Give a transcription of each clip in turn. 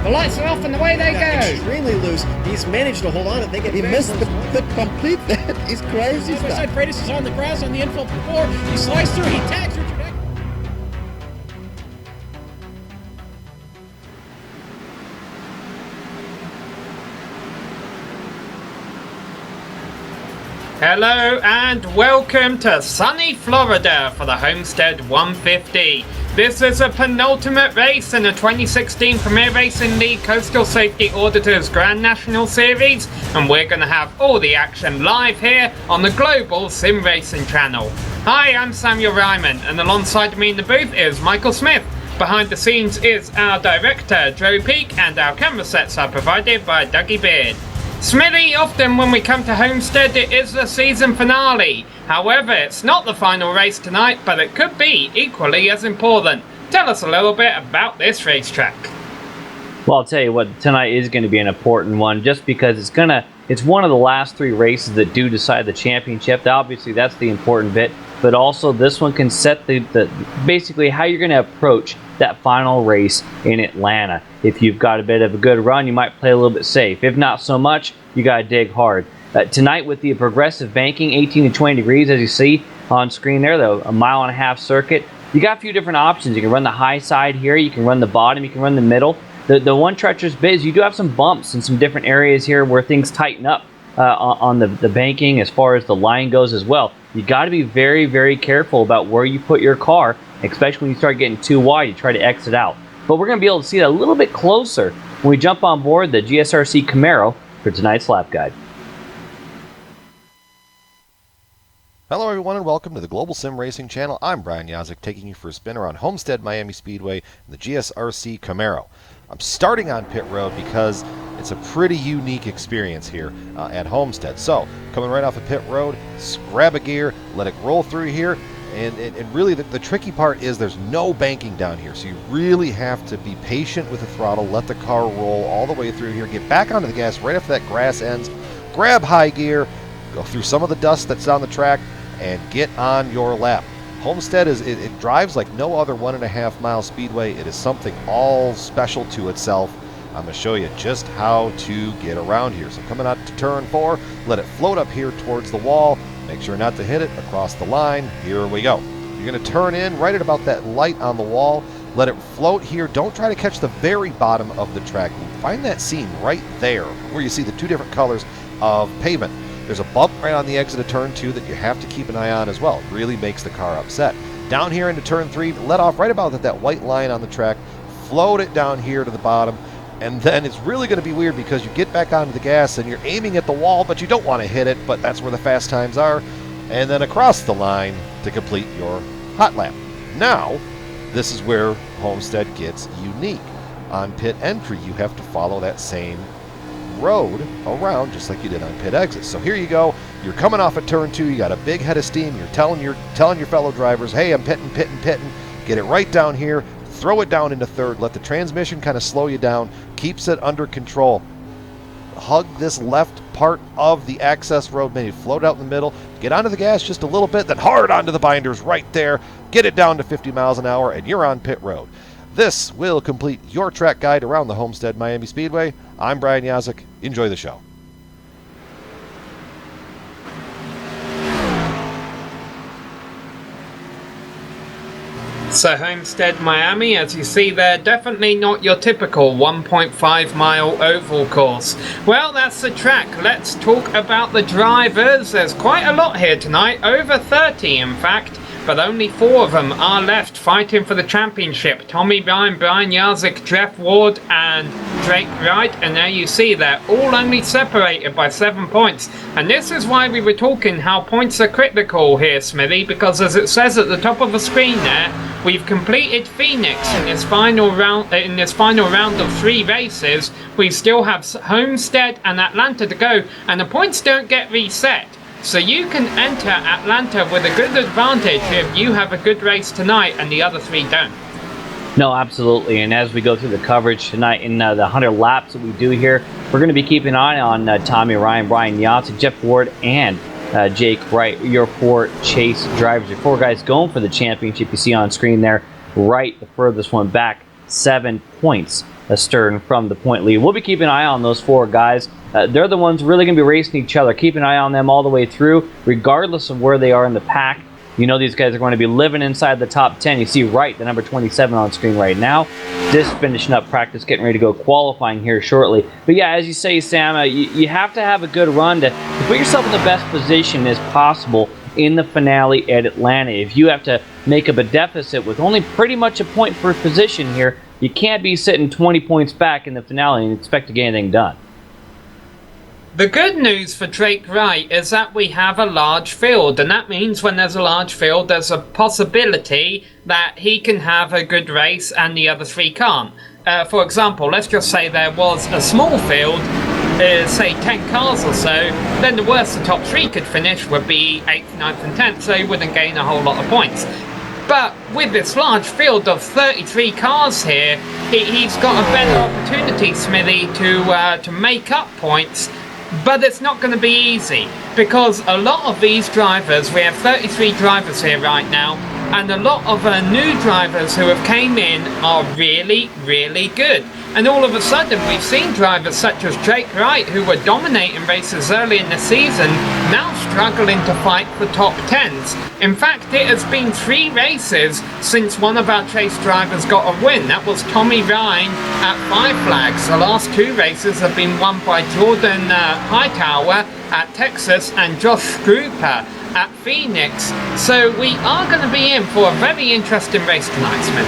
The lights are off and away they go. Extremely loose. He's managed to hold on. I think he missed the complete. That is crazy stuff. Side Freitas is on the grass on the infield before. He slides through. He tags Richard Eck. Hello and welcome to sunny Florida for the Homestead 150. This is a penultimate race in the 2016 Premier Racing League Coastal Safety Auditors Grand National Series, and we're going to have all the action live here on the Global Sim Racing channel. Hi, I'm Samuel Ryman, and alongside me in the booth is Michael Smith. Behind the scenes is our director Joe Peak, and our camera sets are provided by Dougie Beard. Smithy, often when we come to Homestead it is the season finale. However, it's not the final race tonight, but it could be equally as important. Tell us a little bit about this racetrack. Well, I'll tell you what, tonight is going to be an important one just because it's one of the last 3 races that do decide the championship. Obviously, that's the important bit, but also this one can set the basically how you're going to approach that final race in Atlanta. If you've got a bit of a good run, you might play a little bit safe. If not so much, you got to dig hard. Tonight with the progressive banking, 18 to 20 degrees, as you see on screen there, though, a 1.5 mile circuit. You got a few different options. You can run the high side here, you can run the bottom, you can run the middle. The one treacherous bit is you do have some bumps in some different areas here where things tighten up on the banking as far as the line goes as well. You got to be very, very careful about where you put your car, especially when you start getting too wide, you try to exit out. But we're going to be able to see that a little bit closer when we jump on board the GSRC Camaro for tonight's lap guide. Hello everyone and welcome to the Global Sim Racing Channel. I'm Brian Yazek, taking you for a spin around Homestead Miami Speedway in the GSRC Camaro. I'm starting on pit road because it's a pretty unique experience here at Homestead. So, coming right off of pit road, grab a gear, let it roll through here, and really the tricky part is there's no banking down here, so you really have to be patient with the throttle, let the car roll all the way through here, get back onto the gas right after that grass ends, grab high gear, go through some of the dust that's on the track, and get on your lap. Homestead it drives like no other 1.5 mile speedway. It is something all special to itself. I'm going to show you just how to get around here. So coming out to turn 4, let it float up here towards the wall. Make sure not to hit it across the line. Here we go. You're going to turn in right at about that light on the wall. Let it float here. Don't try to catch the very bottom of the track. Find that seam right there where you see the 2 different colors of pavement. There's a bump right on the exit of turn 2 that you have to keep an eye on as well. It really makes the car upset. Down here into turn 3, let off right about that white line on the track, float it down here to the bottom, and then it's really going to be weird because you get back onto the gas and you're aiming at the wall, but you don't want to hit it, but that's where the fast times are, and then across the line to complete your hot lap. Now, this is where Homestead gets unique. On pit entry, you have to follow that same road around just like you did on pit exit. So here you go, you're coming off of turn 2, you got a big head of steam, you're telling your fellow drivers, hey, I'm pitting, get it right down here, throw it down into third, let the transmission kind of slow you down, keeps it under control. Hug this left part of the access road, maybe float out in the middle, get onto the gas just a little bit, then hard onto the binders right there, get it down to 50 miles an hour, and you're on pit road. This will complete your track guide around the Homestead Miami Speedway. I'm Brian Yazek. Enjoy the show. So Homestead Miami, as you see there, definitely not your typical 1.5 mile oval course. Well, that's the track. Let's talk about the drivers. There's quite a lot here tonight, over 30 in fact. But only 4 of them are left fighting for the championship. Tommy Ryan, Brian Yazek, Jeff Ward and Drake Wright. And there you see they're all only separated by 7 points. And this is why we were talking how points are critical here, Smithy. Because as it says at the top of the screen there, we've completed Phoenix in this final round of 3 races. We still have Homestead and Atlanta to go. And the points don't get reset. So you can enter Atlanta with a good advantage if you have a good race tonight and the other 3 don't. No, absolutely. And as we go through the coverage tonight in the 100 laps that we do here, we're going to be keeping an eye on Tommy Ryan, Brian Yazek, Jeff Ward, and Jake Wright, your 4 chase drivers, your 4 guys going for the championship. You see on screen there, Wright, the furthest one back, 7 points astern from the point lead. We'll be keeping an eye on those 4 guys. They're the ones really going to be racing each other. Keep an eye on them all the way through, regardless of where they are in the pack. You know these guys are going to be living inside the top 10. You see Wright, the number 27 on screen right now, just finishing up practice, getting ready to go qualifying here shortly. But yeah, as you say, Sam, you have to have a good run to put yourself in the best position as possible in the finale at Atlanta. If you have to make up a deficit with only pretty much a point per position here, you can't be sitting 20 points back in the finale and expect to get anything done. The good news for Drake Wright is that we have a large field, and that means when there's a large field, there's a possibility that he can have a good race and the other 3 can't. For example, let's just say there was a small field, say 10 cars or so, then the worst the top 3 could finish would be 8th, 9th and 10th, so he wouldn't gain a whole lot of points. But with this large field of 33 cars here, he's got a better opportunity, Smithy, to make up points. But it's not going to be easy, because a lot of these drivers, we have 33 drivers here right now, and a lot of new drivers who have came in are really, really good. And all of a sudden, we've seen drivers such as Jake Wright, who were dominating races early in the season, now struggling to fight for top 10s. In fact, it has been 3 races since one of our chase drivers got a win. That was Tommy Ryan at 5 Flags. The last 2 races have been won by Jordan Hightower at Texas and Josh Scruper at Phoenix. So we are going to be in for a very interesting race tonight, Smith.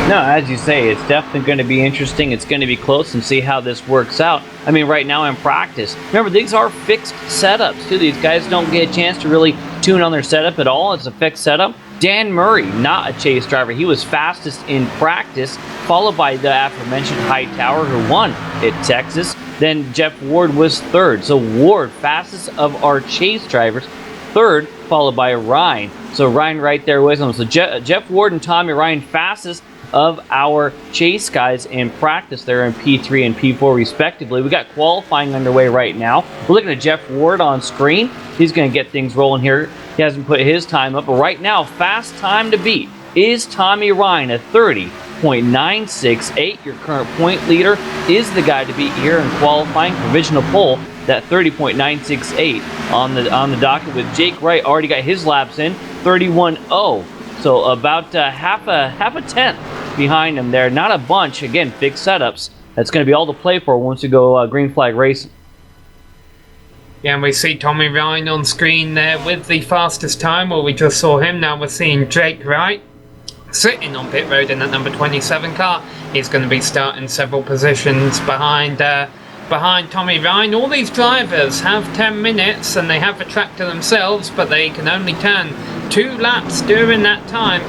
No, as you say, it's definitely going to be interesting. It's going to be close, and see how this works out. I mean, right now in practice, remember, these are fixed setups, too. These guys don't get a chance to really tune on their setup at all. It's a fixed setup. Dan Murray, not a chase driver. He was fastest in practice, followed by the aforementioned Hightower, who won at Texas. Then Jeff Ward was 3rd. So Ward, fastest of our chase drivers, 3rd, followed by Ryan. So Ryan right there with him. So Jeff Ward and Tommy Ryan, fastest of our chase guys in practice. They're in P3 and P4 respectively. We got qualifying underway right now. We're looking at Jeff Ward on screen. He's going to get things rolling here. He hasn't put his time up, but right now, fast time to beat is Tommy Ryan at 30.968. Your current point leader is the guy to beat here in qualifying. Provisional pole, that 30.968 on the docket, with Jake Wright already got his laps in, 31.0. So about half a tenth behind him there. Not a bunch. Again, fixed setups. That's going to be all to play for once we go green flag racing. Yeah, and we see Tommy Ryan on screen there with the fastest time. Well, we just saw him. Now we're seeing Jake Wright sitting on pit road in that number 27 car. He's going to be starting several positions behind Tommy Ryan. All these drivers have 10 minutes and they have the track to themselves, but they can only turn 2 laps during that time.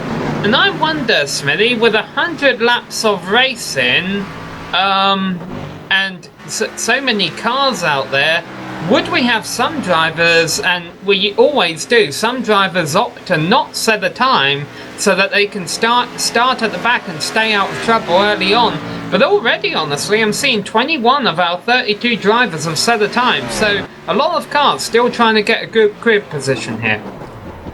And I wonder, Smithy, with 100 laps of racing and so many cars out there, would we have some drivers, and we always do, some drivers opt to not set a time so that they can start at the back and stay out of trouble early on. But already, honestly, I'm seeing 21 of our 32 drivers have set a time. So a lot of cars still trying to get a good grid position here.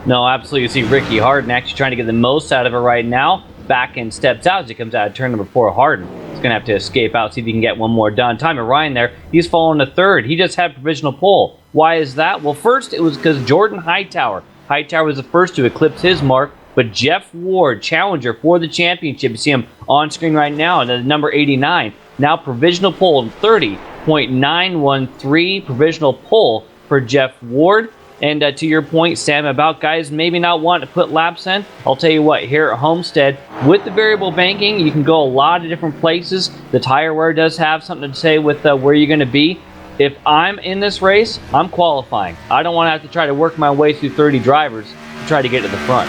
No, absolutely. You see Ricky Harden actually trying to get the most out of it right now. Back and steps out as he comes out of turn number 4. Harden is going to have to escape out, see if he can get one more done. Tommy Ryan there, he's fallen to 3rd. He just had provisional pole. Why is that? Well, first it was because Jordan Hightower was the first to eclipse his mark, but Jeff Ward, challenger for the championship, you see him on screen right now, the number 89, now provisional pole, 30.913 provisional pole for Jeff Ward. And to your point, Sam, about guys maybe not wanting to put laps in, I'll tell you what, here at Homestead, with the variable banking, you can go a lot of different places. The tire wear does have something to say with where you're going to be. If I'm in this race, I'm qualifying. I don't want to have to try to work my way through 30 drivers to try to get to the front.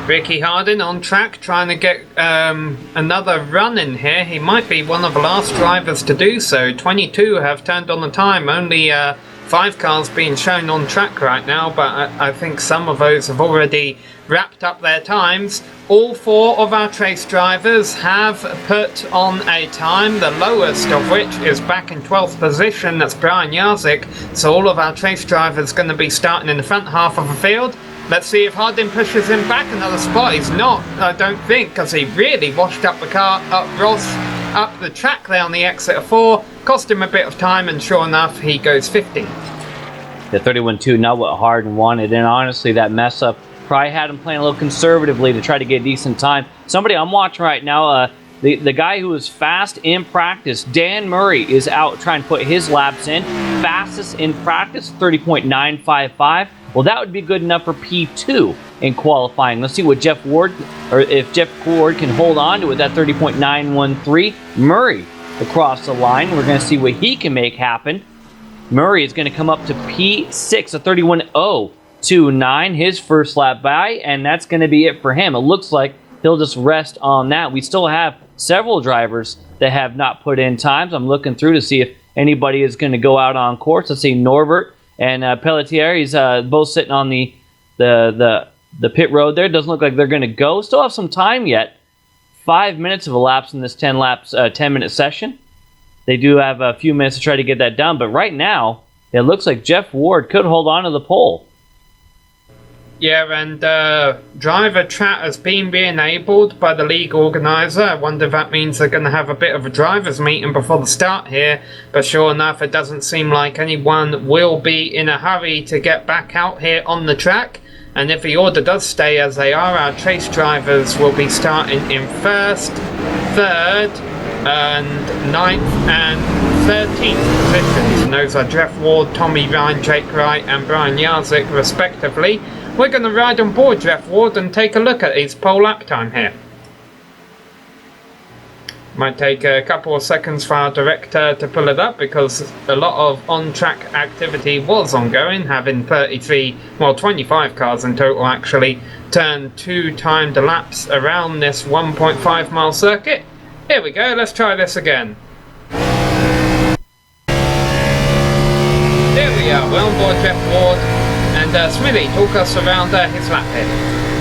Ricky Harden on track, trying to get another run in here. He might be one of the last drivers to do so. 22 have turned on the time. Only 5 cars being shown on track right now, but I think some of those have already wrapped up their times. All 4 of our chase drivers have put on a time, the lowest of which is back in 12th position. That's Brian Jarzik. So all of our chase drivers going to be starting in the front half of the field. Let's see if Hardin pushes him back another spot. He's not, I don't think, because he really washed up the car, up the track there on the exit of 4. Cost him a bit of time, and sure enough, he goes 15th. The 31-2, not what Harden wanted, and honestly, that mess up probably had him playing a little conservatively to try to get a decent time. Somebody I'm watching right now, the guy who was fast in practice, Dan Murray, is out trying to put his laps in. Fastest in practice, 30.955. Well, that would be good enough for P2 in qualifying. Let's see what Jeff Ward, or if Jeff Ward can hold on to it, that 30.913. Murray across the line. We're going to see what he can make happen. Murray is going to come up to P6, a 31.029, his first lap by, and that's going to be it for him. It looks like he'll just rest on that. We still have several drivers that have not put in times. I'm looking through to see if anybody is going to go out on course. Let's see, Norbert and Pelletier, he's both sitting on the pit road there. Doesn't look like they're going to go. Still have some time yet 5 minutes of elapsed in this 10-minute session. They do have a few minutes to try to get that done, but right now, it looks like Jeff Ward could hold on to the pole. Yeah, and driver chat has been re-enabled by the league organizer. I wonder if that means they're going to have a bit of a drivers' meeting before the start here. But sure enough, it doesn't seem like anyone will be in a hurry to get back out here on the track. And if the order does stay as they are, our chase drivers will be starting in 1st, 3rd, and 9th and 13th positions. And those are Jeff Ward, Tommy Ryan, Jake Wright, and Brian Jarzik, respectively. We're going to ride on board Jeff Ward and take a look at his pole lap time here. Might take a couple of seconds for our director to pull it up because a lot of on-track activity was ongoing, having 25 cars in total actually turn 2 timed laps around this 1.5 mile circuit. Here we go, let's try this again. There we are, we're on board Jeff Ward. And Smithy, talk us around his lap here.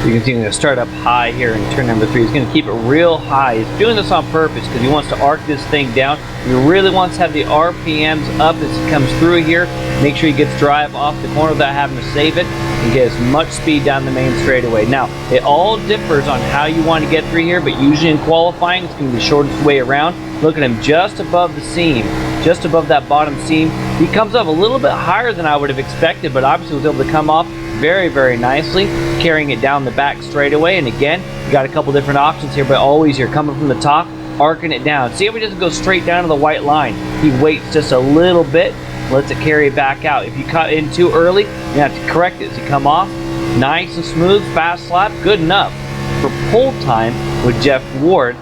You can see he's going to start up high here in turn number 3. He's going to keep it real high. He's doing this on purpose because he wants to arc this thing down. He really wants to have the RPMs up as he comes through here. Make sure he gets drive off the corner without having to save it and get as much speed down the main straightaway. Now, it all differs on how you want to get through here, but usually in qualifying, it's going to be the shortest way around. Look at him just above the seam, just above that bottom seam. He comes up a little bit higher than I would have expected, but obviously was able to come off very, very nicely, carrying it down the back straightaway. And again, you got a couple different options here, but always you're coming from the top, arcing it down. See how he doesn't go straight down to the white line. He waits just a little bit, lets it carry it back out. If you cut in too early, you have to correct it as you come off. Nice and smooth, fast lap, good enough for pole time with Jeff Ward.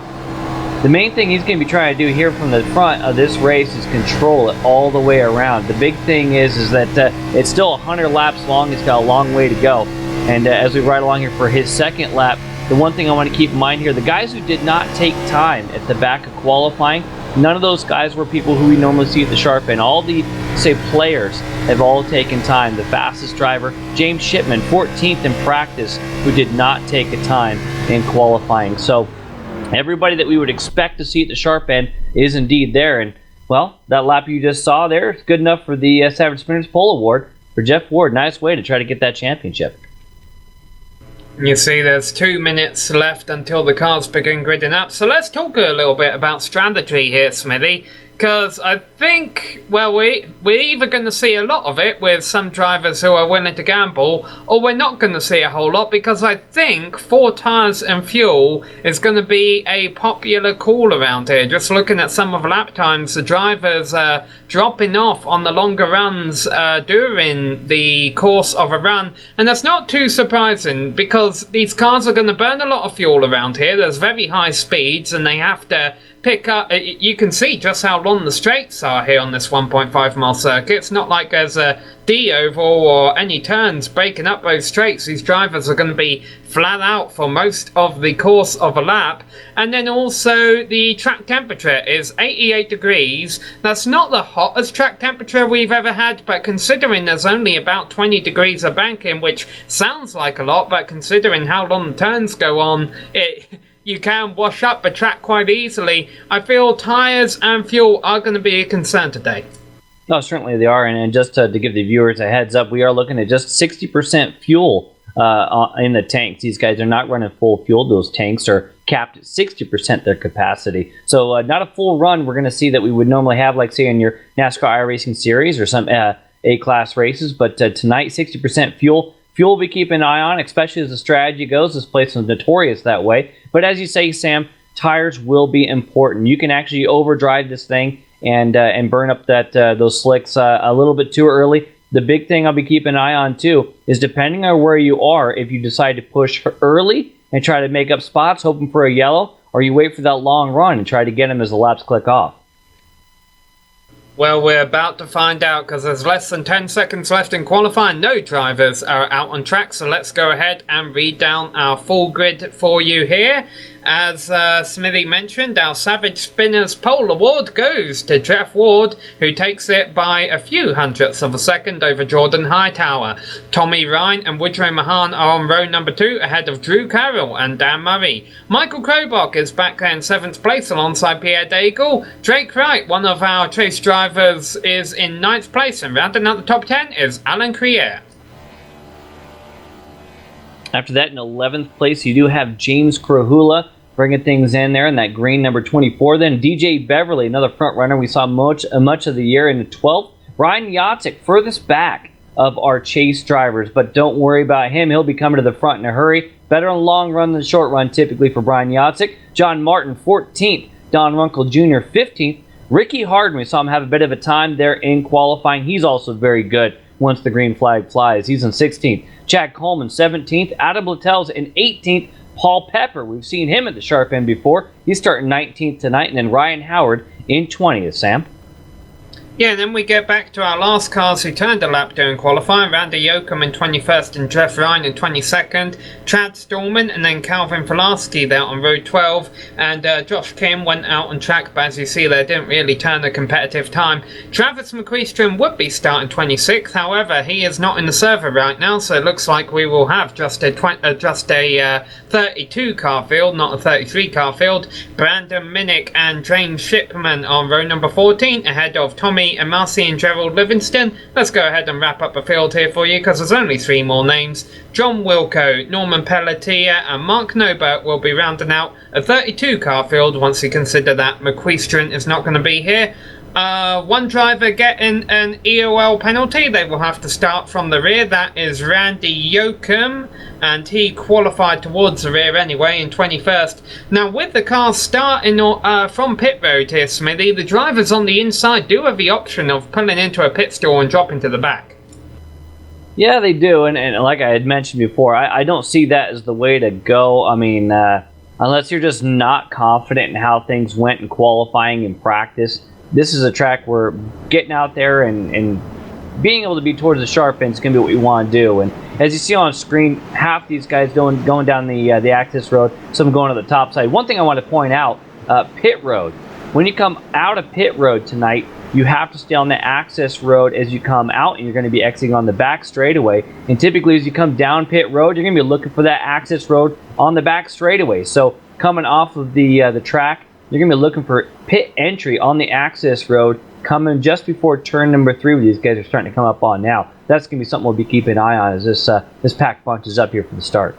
The main thing he's going to be trying to do here from the front of this race is control it all the way around. The big thing is that it's still 100 laps long. It's got a long way to go. And as we ride along here for his second lap, the one thing I want to keep in mind here, the guys who did not take time at the back of qualifying, none of those guys were people who we normally see at the sharp end. All the, say, players have all taken time. The fastest driver, James Shipman, 14th in practice, who did not take a time in qualifying. So everybody that we would expect to see at the sharp end is indeed there. And, well, that lap you just saw there is good enough for the Savage Spinners Pole Award for Jeff Ward. Nice way to try to get that championship. You see there's 2 minutes left until the cars begin gridding up. So let's talk a little bit about strategy here, Smithy. Because I think, well, we're either going to see a lot of it with some drivers who are willing to gamble, or we're not going to see a whole lot, because I think 4 tires and fuel is going to be a popular call around here. Just looking at some of the lap times, the drivers are dropping off on the longer runs during the course of a run, and that's not too surprising because these cars are going to burn a lot of fuel around here. There's very high speeds and they have to pick up. You can see just how long the straights are here on this 1.5 mile circuit. It's not like there's a D-oval or any turns breaking up those straights. These drivers are going to be flat out for most of the course of a lap. And then also the track temperature is 88 degrees. That's not the hottest track temperature we've ever had, but considering there's only about 20 degrees of banking, which sounds like a lot, but considering how long the turns go on, you can wash up the track quite easily. I feel tyres and fuel are going to be a concern today. No, certainly they are. And just to give the viewers a heads up, we are looking at just 60% fuel in the tanks. These guys are not running full fuel. Those tanks are capped at 60% their capacity. So not a full run we're going to see that we would normally have, like, say, in your NASCAR iRacing Series or some A-class races. But tonight, 60% fuel. Fuel we'll be keeping an eye on, especially as the strategy goes. This place is notorious that way. But as you say, Sam, tires will be important. You can actually overdrive this thing and burn up those slicks a little bit too early. The big thing I'll be keeping an eye on, too, is depending on where you are, if you decide to push early and try to make up spots, hoping for a yellow, or you wait for that long run and try to get them as the laps click off. Well, we're about to find out because there's less than 10 seconds left in qualifying. No drivers are out on track, so let's go ahead and read down our full grid for you here. As Smithy mentioned, our Savage Spinners Pole Award goes to Jeff Ward, who takes it by a few hundredths of a second over Jordan Hightower. Tommy Ryan and Woodrow Mahan are on row number 2 ahead of Drew Carroll and Dan Murray. Michael Krobach is back there in 7th place alongside Pierre Daigle. Drake Wright, one of our chase drivers, is in 9th place, and rounding out the top 10 is Alan Crier. After that, in 11th place, you do have James Krahula bringing things in there in that green number 24. Then DJ Beverly, another front runner we saw much of the year in the 12th. Ryan Yatek, furthest back of our chase drivers, but don't worry about him. He'll be coming to the front in a hurry. Better in the long run than the short run, typically, for Brian Yatek. John Martin, 14th. Don Runkle Jr., 15th. Ricky Harden, we saw him have a bit of a time there in qualifying. He's also very good once the green flag flies. He's in 16th. Chad Coleman, 17th. Adam Littell's in 18th. Paul Pepper, we've seen him at the sharp end before. He's starting 19th tonight. And then Ryan Howard in 20th, Sam. Yeah, and then we get back to our last cars who turned a lap during qualifying. Randy Yoakum in 21st and Jeff Ryan in 22nd. Chad Stallman and then Calvin Pulaski there on row 12. And Josh Kim went out on track, but as you see there, didn't really turn a competitive time. Travis McQueestrom would be starting 26th. However, he is not in the server right now, so it looks like we will have just a 32 car field, not a 33 car field. Brandon Minnick and James Shipman on row number 14 ahead of Tommy and Marcy and Gerald Livingston. Let's go ahead and wrap up the field here for you because there's only 3 more names. John Wilco, Norman Pelletier and Mark Nobert will be rounding out a 32 car field once you consider that McQueestron is not going to be here. One driver getting an EOL penalty. They will have to start from the rear. That is Randy Yoakum, and he qualified towards the rear anyway in 21st. Now, with the cars starting from pit road here, Smithy, the drivers on the inside do have the option of pulling into a pit stall and dropping to the back. Yeah, they do, and like I had mentioned before, I don't see that as the way to go. I mean, unless you're just not confident in how things went in qualifying and practice. This is a track where getting out there and being able to be towards the sharp end is going to be what you want to do. And as you see on screen, half these guys going down the access road, some going to the top side. One thing I want to point out, pit road. When you come out of pit road tonight, you have to stay on the access road as you come out, and you're going to be exiting on the back straightaway. And typically as you come down pit road, you're going to be looking for that access road on the back straightaway. So coming off of the track, you're going to be looking for pit entry on the access road coming just before turn number 3, where these guys are starting to come up on now. That's going to be something we'll be keeping an eye on as this pack bunches up here for the start.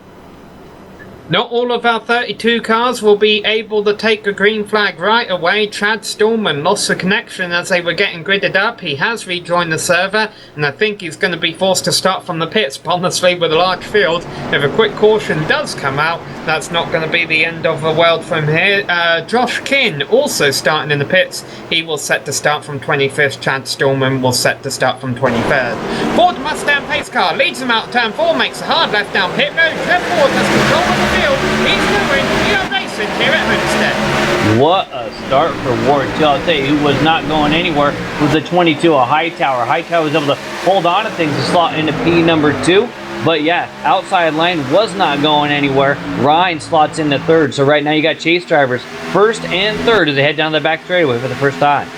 Not all of our 32 cars will be able to take a green flag right away. Chad Stallman lost the connection as they were getting gridded up. He has rejoined the server, and I think he's going to be forced to start from the pits. But honestly, with a large field, if a quick caution does come out, that's not going to be the end of the world from here. Josh Kinn also starting in the pits. He will set to start from 25th. Chad Stallman will set to start from 23rd. Ford Mustang pace car leads him out of turn 4, makes a hard left down pit road. Jeff Ford has control of the field. He's moving. We are racing here at Homestead. What a start for Ward 2. I'll tell you who was not going anywhere was the 22, a Hightower. Hightower was able to hold on to things to slot into P number 2. But yeah, outside lane was not going anywhere. Ryan slots into 3rd. So right now you got chase drivers 1st and 3rd as they head down the back straightaway for the first time.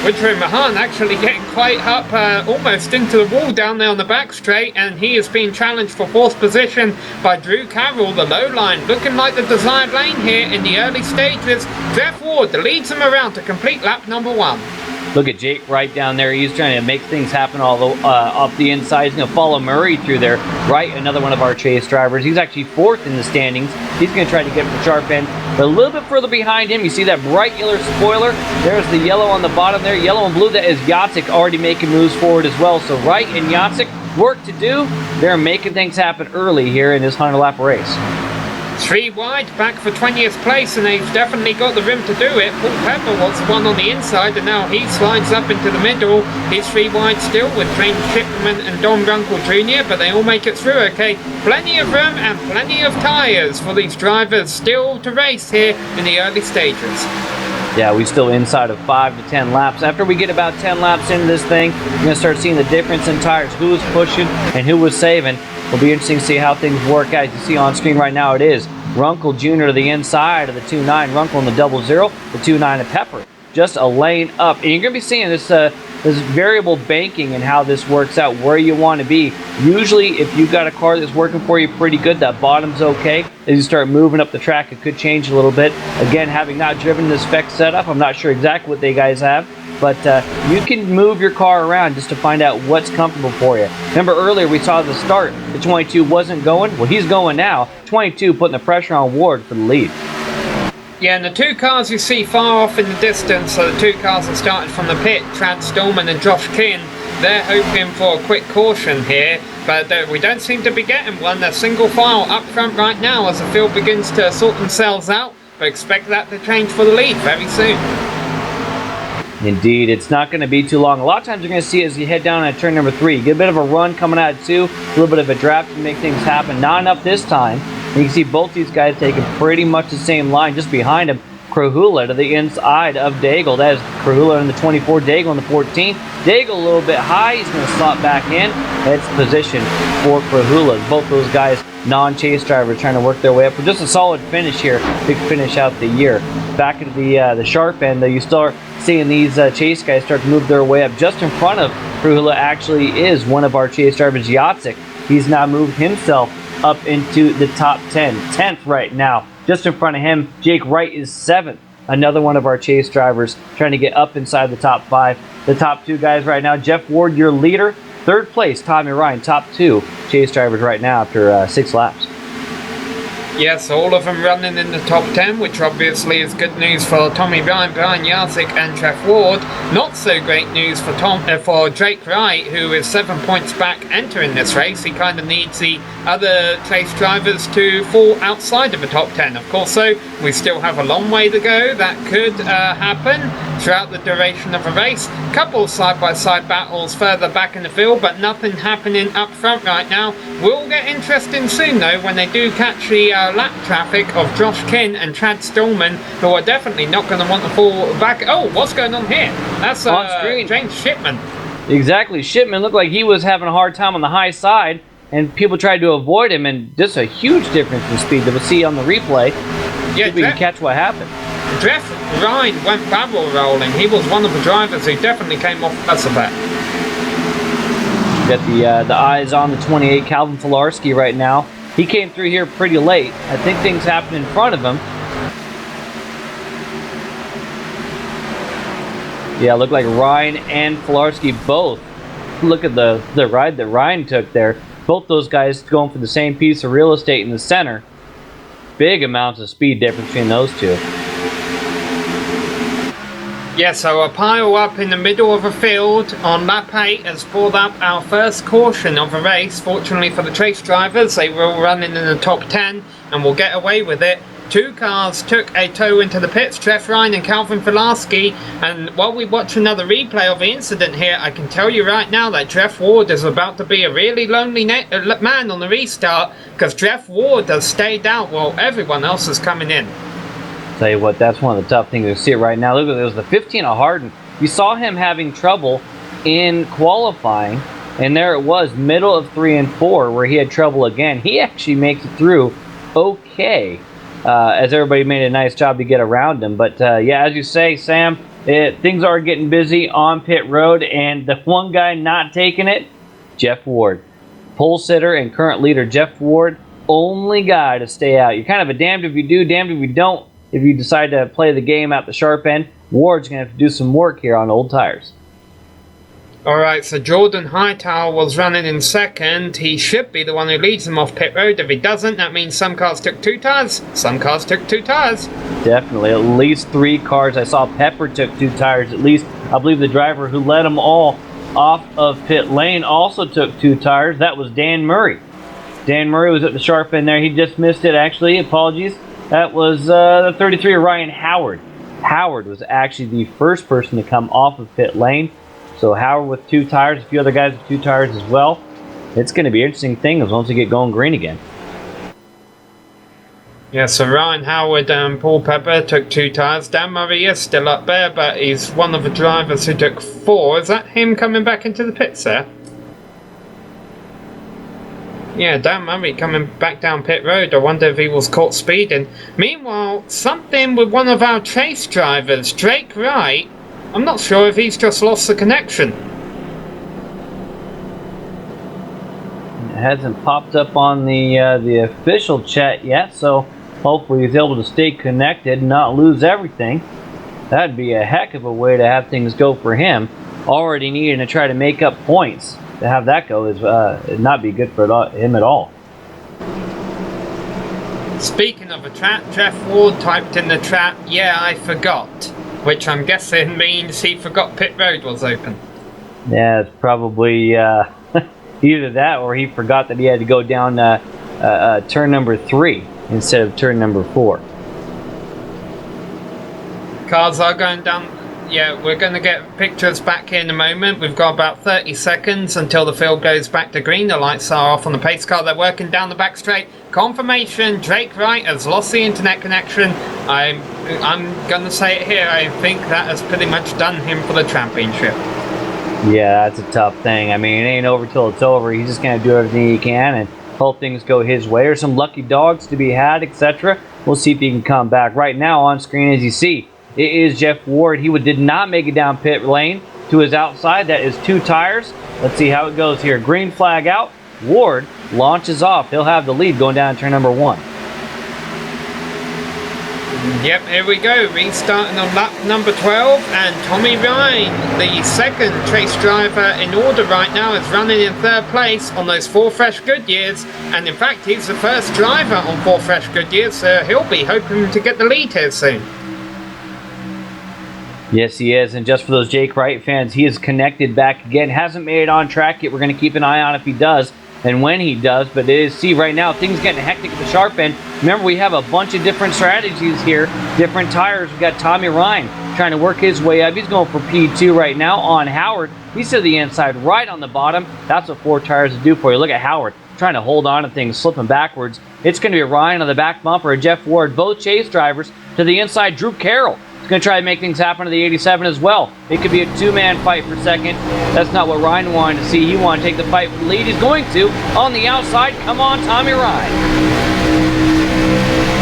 Woodrow Mahan actually getting quite up almost into the wall down there on the back straight, and he is being challenged for 4th position by Drew Carroll, the low line, looking like the desired lane here in the early stages. Jeff Ward leads him around to complete lap number 1. Look at Jake Wright down there. He's trying to make things happen all up the inside. He's going to follow Murray through there. Wright, another one of our chase drivers. He's actually 4th in the standings. He's going to try to get the sharp end. But a little bit further behind him, you see that bright yellow spoiler. There's the yellow on the bottom there. Yellow and blue, that is Yatek already making moves forward as well. So Wright and Yatek, work to do. They're making things happen early here in this 100-lap race. 3 wide, back for 20th place, and they've definitely got the rim to do it. Paul Pepper wants one on the inside, and now he slides up into the middle. He's 3 wide still with James Shipman and Don Runkle Jr., but they all make it through okay. Plenty of room and plenty of tyres for these drivers still to race here in the early stages. Yeah, we still inside of 5 to 10 laps. After we get about 10 laps into this thing, you're going to start seeing the difference in tires, who was pushing and who was saving. It'll be interesting to see how things work out. As you see on screen right now, it is Runkle Jr. to the inside of the 2.9. Runkle in the 00, the 2.9 of Pepper. Just a lane up. And you're going to be seeing this this variable banking and how this works out, where you want to be. Usually, if you've got a car that's working for you pretty good, that bottom's okay. As you start moving up the track, it could change a little bit. Again, having not driven this spec setup, I'm not sure exactly what they guys have, but you can move your car around just to find out what's comfortable for you. Remember earlier we saw the start, the 22 wasn't going. Well, he's going now. 22 putting the pressure on Ward for the lead. Yeah, and the two cars you see far off in the distance, so the two cars that started from the pit, Trad Stallman and Josh Kinn, they're hoping for a quick caution here, but we don't seem to be getting one. They're single file up front right now as the field begins to sort themselves out, but expect that to change for the lead very soon. Indeed, it's not going to be too long. A lot of times you're going to see as you head down at turn number 3, get a bit of a run coming out of 2, a little bit of a draft to make things happen. Not enough this time. And you can see both these guys taking pretty much the same line. Just behind him, Krahula to the inside of Daigle. That is Krahula in the 24, Daigle in the 14. Daigle a little bit high. He's going to slot back in. It's position for Krahula. Both those guys, non-chase drivers, trying to work their way up for just a solid finish here. Big finish out the year. Back into the sharp end, though, you start seeing these chase guys start to move their way up. Just in front of Krahula actually is one of our chase drivers, Yatsik. He's now moved himself up into the top 10. 10th right now. Just in front of him, Jake Wright is 7th. Another one of our chase drivers trying to get up inside the top 5. The top 2 guys right now, Jeff Ward, your leader. 3rd place, Tommy Ryan. Top 2 chase drivers right now after 6 laps. Yes, all of them running in the top 10, which obviously is good news for Tommy Ryan, Brian Yazik and Jeff Ward. Not so great news for Jake Wright, who is 7 points back entering this race. He kind of needs the other chase drivers to fall outside of the top 10. Of course, so we still have a long way to go. That could happen throughout the duration of the race. Couple side-by-side battles further back in the field, but nothing happening up front right now. Will get interesting soon, though, when they do catch the lap traffic of Josh Kinn and Trad Stallman, who are definitely not going to want to fall back. Oh, what's going on here? That's on screen. James Shipman. Exactly. Shipman looked like he was having a hard time on the high side, and people tried to avoid him, and just a huge difference in speed that we'll see on the replay. Yeah, we can catch what happened. Jeff Ryan went barrel rolling. He was one of the drivers who definitely came off us a bit. Got the eyes on the 28, Calvin Filarski right now. He came through here pretty late. I think things happened in front of him. Yeah, looked like Ryan and Filarski both. Look at the ride that Ryan took there. Both those guys going for the same piece of real estate in the center. Big amounts of speed difference between those two. Yeah, so a pile up in the middle of a field on lap 8 has brought up our first caution of the race. Fortunately for the chase drivers, they were running in the top 10 and will get away with it. 2 cars took a tow into the pits, Jeff Ryan and Calvin Filarski, and while we watch another replay of the incident here, I can tell you right now that Jeff Ward is about to be a really lonely man on the restart, because Jeff Ward has stayed out while everyone else is coming in. Tell you what, that's one of the tough things to see it right now. Look at this, the 15 of Harden. You saw him having trouble in qualifying, and there it was, middle of 3 and 4, where he had trouble again. He actually makes it through okay, as everybody made a nice job to get around him. But yeah, as you say, Sam, things are getting busy on pit road, and the one guy not taking it, Jeff Ward. Pole sitter and current leader Jeff Ward, only guy to stay out. You're kind of a damned if you do, damned if you don't. If you decide to play the game at the sharp end, Ward's going to have to do some work here on old tires. Alright, so Jordan Hightower was running in second. He should be the one who leads them off pit road. If he doesn't, that means some cars took 2 tires. Some cars took 2 tires. Definitely. At least 3 cars. I saw Pepper took 2 tires. At least, I believe the driver who led them all off of pit lane also took 2 tires. That was Dan Murray. Dan Murray was at the sharp end there. He just missed it, actually. Apologies. That was the 33 of Ryan Howard. Howard was actually the first person to come off of pit lane. So Howard with 2 tires, a few other guys with 2 tires as well. It's going to be an interesting thing as once we get going green again. Yeah, so Ryan Howard and Paul Pepper took 2 tires. Dan Murray is still up there, but he's one of the drivers who took 4. Is that him coming back into the pits there? Yeah, Dan Murray coming back down pit road. I wonder if he was caught speeding. Meanwhile, something with one of our chase drivers, Drake Wright. I'm not sure if he's just lost the connection. It hasn't popped up on the official chat yet, so hopefully he's able to stay connected and not lose everything. That'd be a heck of a way to have things go for him. Already needing to try to make up points. To have that go is not be good for him at all. Speaking of a trap, Jeff Ward typed in the chat, yeah, I forgot. Which I'm guessing means he forgot pit road was open. Yeah, it's probably either that or he forgot that he had to go down turn number 3 instead of turn number 4. Cars are going down. Yeah, we're going to get pictures back in a moment. We've got about 30 seconds until the field goes back to green. The lights are off on the pace car. They're working down the back straight. Confirmation, Drake Wright has lost the internet connection. I'm going to say it here. I think that has pretty much done him for the championship. Yeah, that's a tough thing. I mean, it ain't over till it's over. He's just going to do everything he can and hope things go his way. There's some lucky dogs to be had, etc. We'll see if he can come back. Right now on screen, as you see, it is Jeff Ward. He did not make it down pit lane to his outside. That is 2 tires. Let's see how it goes here. Green flag out. Ward launches off. He'll have the lead going down turn number 1. Yep, here we go. Restarting on lap number 12. And Tommy Ryan, the second chase driver in order right now, is running in 3rd place on those 4 fresh Goodyears. And in fact, he's the first driver on 4 fresh Goodyears, so he'll be hoping to get the lead here soon. Yes, he is. And just for those Jake Wright fans, he is connected back again. Hasn't made it on track yet. We're going to keep an eye on if he does and when he does. But it is, see, right now, things getting hectic at the sharp end. Remember, we have a bunch of different strategies here, different tires. We've got Tommy Ryan trying to work his way up. He's going for P2 right now on Howard. He's to the inside, right on the bottom. That's what 4 tires will do for you. Look at Howard trying to hold on to things, slipping backwards. It's going to be Ryan on the back bumper, and Jeff Ward, both chase drivers. To the inside, Drew Carroll. He's going to try to make things happen to the 87 as well. It could be a 2-man fight for second. That's not what Ryan wanted to see. He wanted to take the fight for the lead. He's going to. On the outside, come on, Tommy Ryan.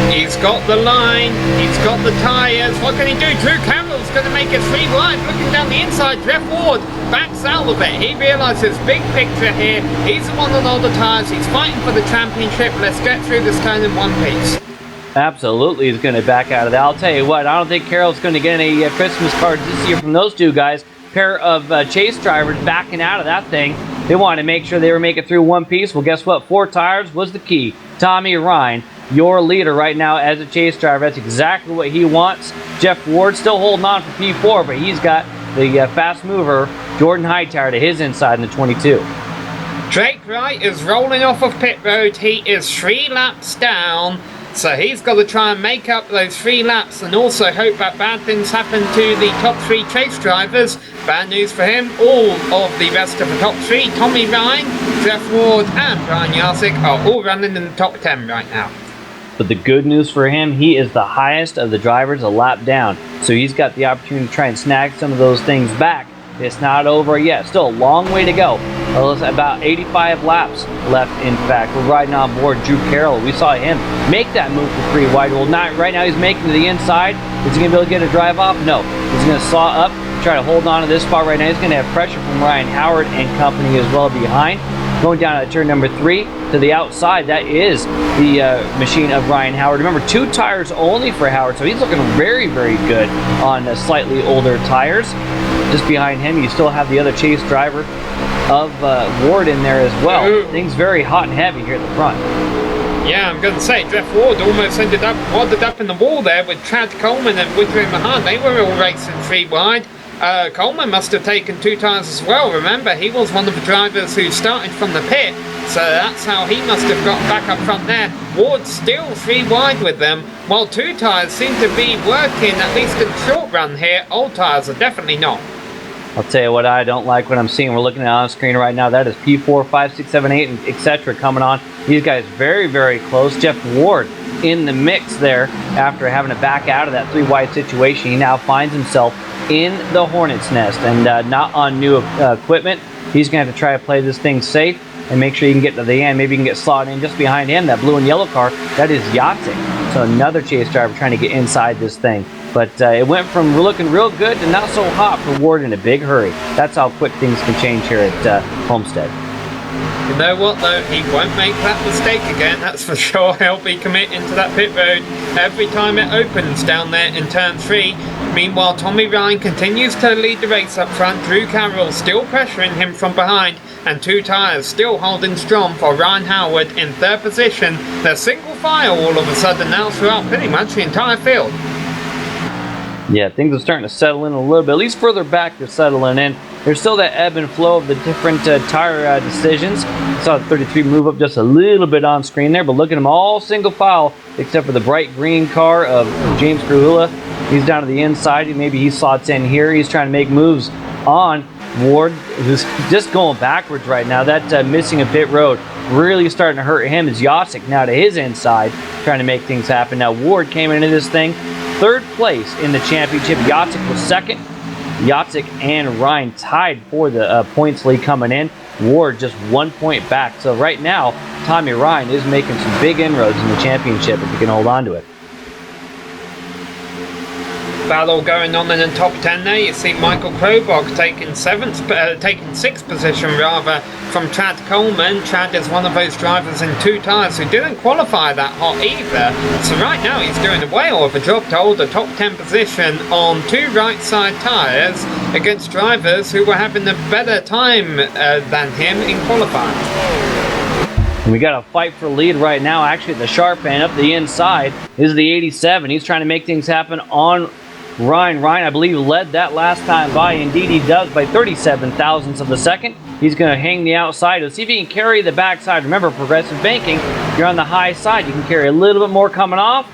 He's got the line. He's got the tyres. What can he do? Drew Carroll's going to make it 3 wide. Looking down the inside, Jeff Ward backs out of it. He realises big picture here. He's the one on all the tyres. He's fighting for the championship. Let's get through this turn in one piece. Absolutely is going to back out of that. I'll tell you what, I don't think Carroll's going to get any Christmas cards this year from those 2 guys. Pair of chase drivers backing out of that thing. They wanted to make sure they were making through one piece. Well, guess what? 4 tires was the key. Tommy Ryan, your leader right now as a chase driver. That's exactly what he wants. Jeff Ward still holding on for P4, but he's got the fast mover, Jordan Hightower, to his inside in the 22. Drake Wright is rolling off of pit road. He is 3 laps down. So he's got to try and make up those 3 laps and also hope that bad things happen to the top 3 chase drivers. Bad news for him, all of the rest of the top 3, Tommy Ryan, Jeff Ward and Brian Jarzik, are all running in the top 10 right now. But the good news for him, he is the highest of the drivers a lap down. So he's got the opportunity to try and snag some of those things back. It's not over yet. Still a long way to go. About 85 laps left, in fact. We're riding on board Drew Carroll. We saw him make that move for 3 wide. Well, not right now. He's making to the inside. Is he going to be able to get a drive off? No. He's going to saw up, try to hold on to this spot right now. He's going to have pressure from Ryan Howard and company as well behind. Going down at turn number 3 to the outside. That is the machine of Ryan Howard. Remember, 2 tires only for Howard, so he's looking very, very good on slightly older tires. Just behind him, you still have the other chase driver of Ward in there as well. Ooh. Things very hot and heavy here at the front. Yeah, I'm going to say, Jeff Ward almost wadded up in the wall there with Chad Coleman and Woodrow Mahan. They were all racing 3 wide. Coleman must have taken 2 tires as well. Remember, he was one of the drivers who started from the pit, so that's how he must have got back up front there. Ward still 3 wide with them, while 2 tires seem to be working, at least in the short run here. Old tires are definitely not. I'll tell you what I don't like what I'm seeing. We're looking at on screen right now. That is P4, 5, 6, 7, 8, and etc. coming on. These guys very, very close. Jeff Ward in the mix there after having to back out of that 3 wide situation. He now finds himself in the Hornet's Nest and not on new equipment. He's going to have to try to play this thing safe. and make sure you can get to the end. Maybe you can get slotted in just behind him, that blue and yellow car. That is Yatsik. So another chase driver trying to get inside this thing. But it went from looking real good to not so hot for Ward in a big hurry. That's how quick things can change here at Homestead. You know what though, he won't make that mistake again, that's for sure. He'll be committing to that pit road every time it opens down there in turn 3. Meanwhile, Tommy Ryan continues to lead the race up front. Drew Carroll still pressuring him from behind, and 2 tyres still holding strong for Ryan Howard in 3rd position. They're single file all of a sudden now throughout pretty much the entire field. Yeah, things are starting to settle in a little bit. At least further back they're settling in. There's still that ebb and flow of the different tire decisions. Saw the 33 move up just a little bit on screen there, but look at them all single file except for the bright green car of James Krahula. He's down to the inside. Maybe he slots in here. He's trying to make moves on Ward, who's just going backwards right now. That missing a pit road really starting to hurt him. Is Yatsik now to his inside trying to make things happen. Now Ward came into this thing 3rd place in the championship. Yatsik was 2nd. Yatsik and Ryan tied for the points lead coming in. Ward just 1 point back. So right now, Tommy Ryan is making some big inroads in the championship if he can hold on to it. Battle going on in the top 10 there. You see Michael Krobog taking 6th position rather from Chad Coleman. Chad is one of those drivers in 2 tyres who didn't qualify that hot either. So right now he's doing a whale of a job to hold the top 10 position on 2 right side tyres against drivers who were having a better time than him in qualifying. We got a fight for lead right now. Actually, the sharp end up the inside is the 87. He's trying to make things happen on Ryan. Ryan, I believe, led that last time by. Indeed, he does by 37 thousandths of a second. He's going to hang the outside. Let's see if he can carry the backside. Remember, progressive banking, you're on the high side. You can carry a little bit more coming off.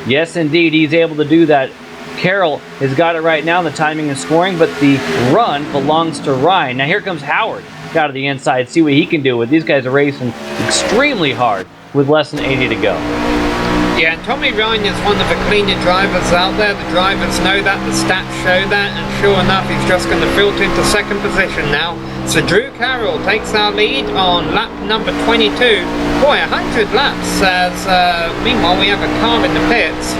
Yes, indeed, he's able to do that. Carroll has got it right now, the timing and scoring, but the run belongs to Ryan. Now here comes Howard. Got to the inside. See what he can do with these guys are racing extremely hard with less than 80 to go. Yeah, and Tommy Ryan is one of the cleaner drivers out there. The drivers know that, the stats show that, and sure enough, he's just going to filter into 2nd position now. So Drew Carroll takes our lead on lap number 22. Boy, 100 laps as, meanwhile, we have a car in the pits.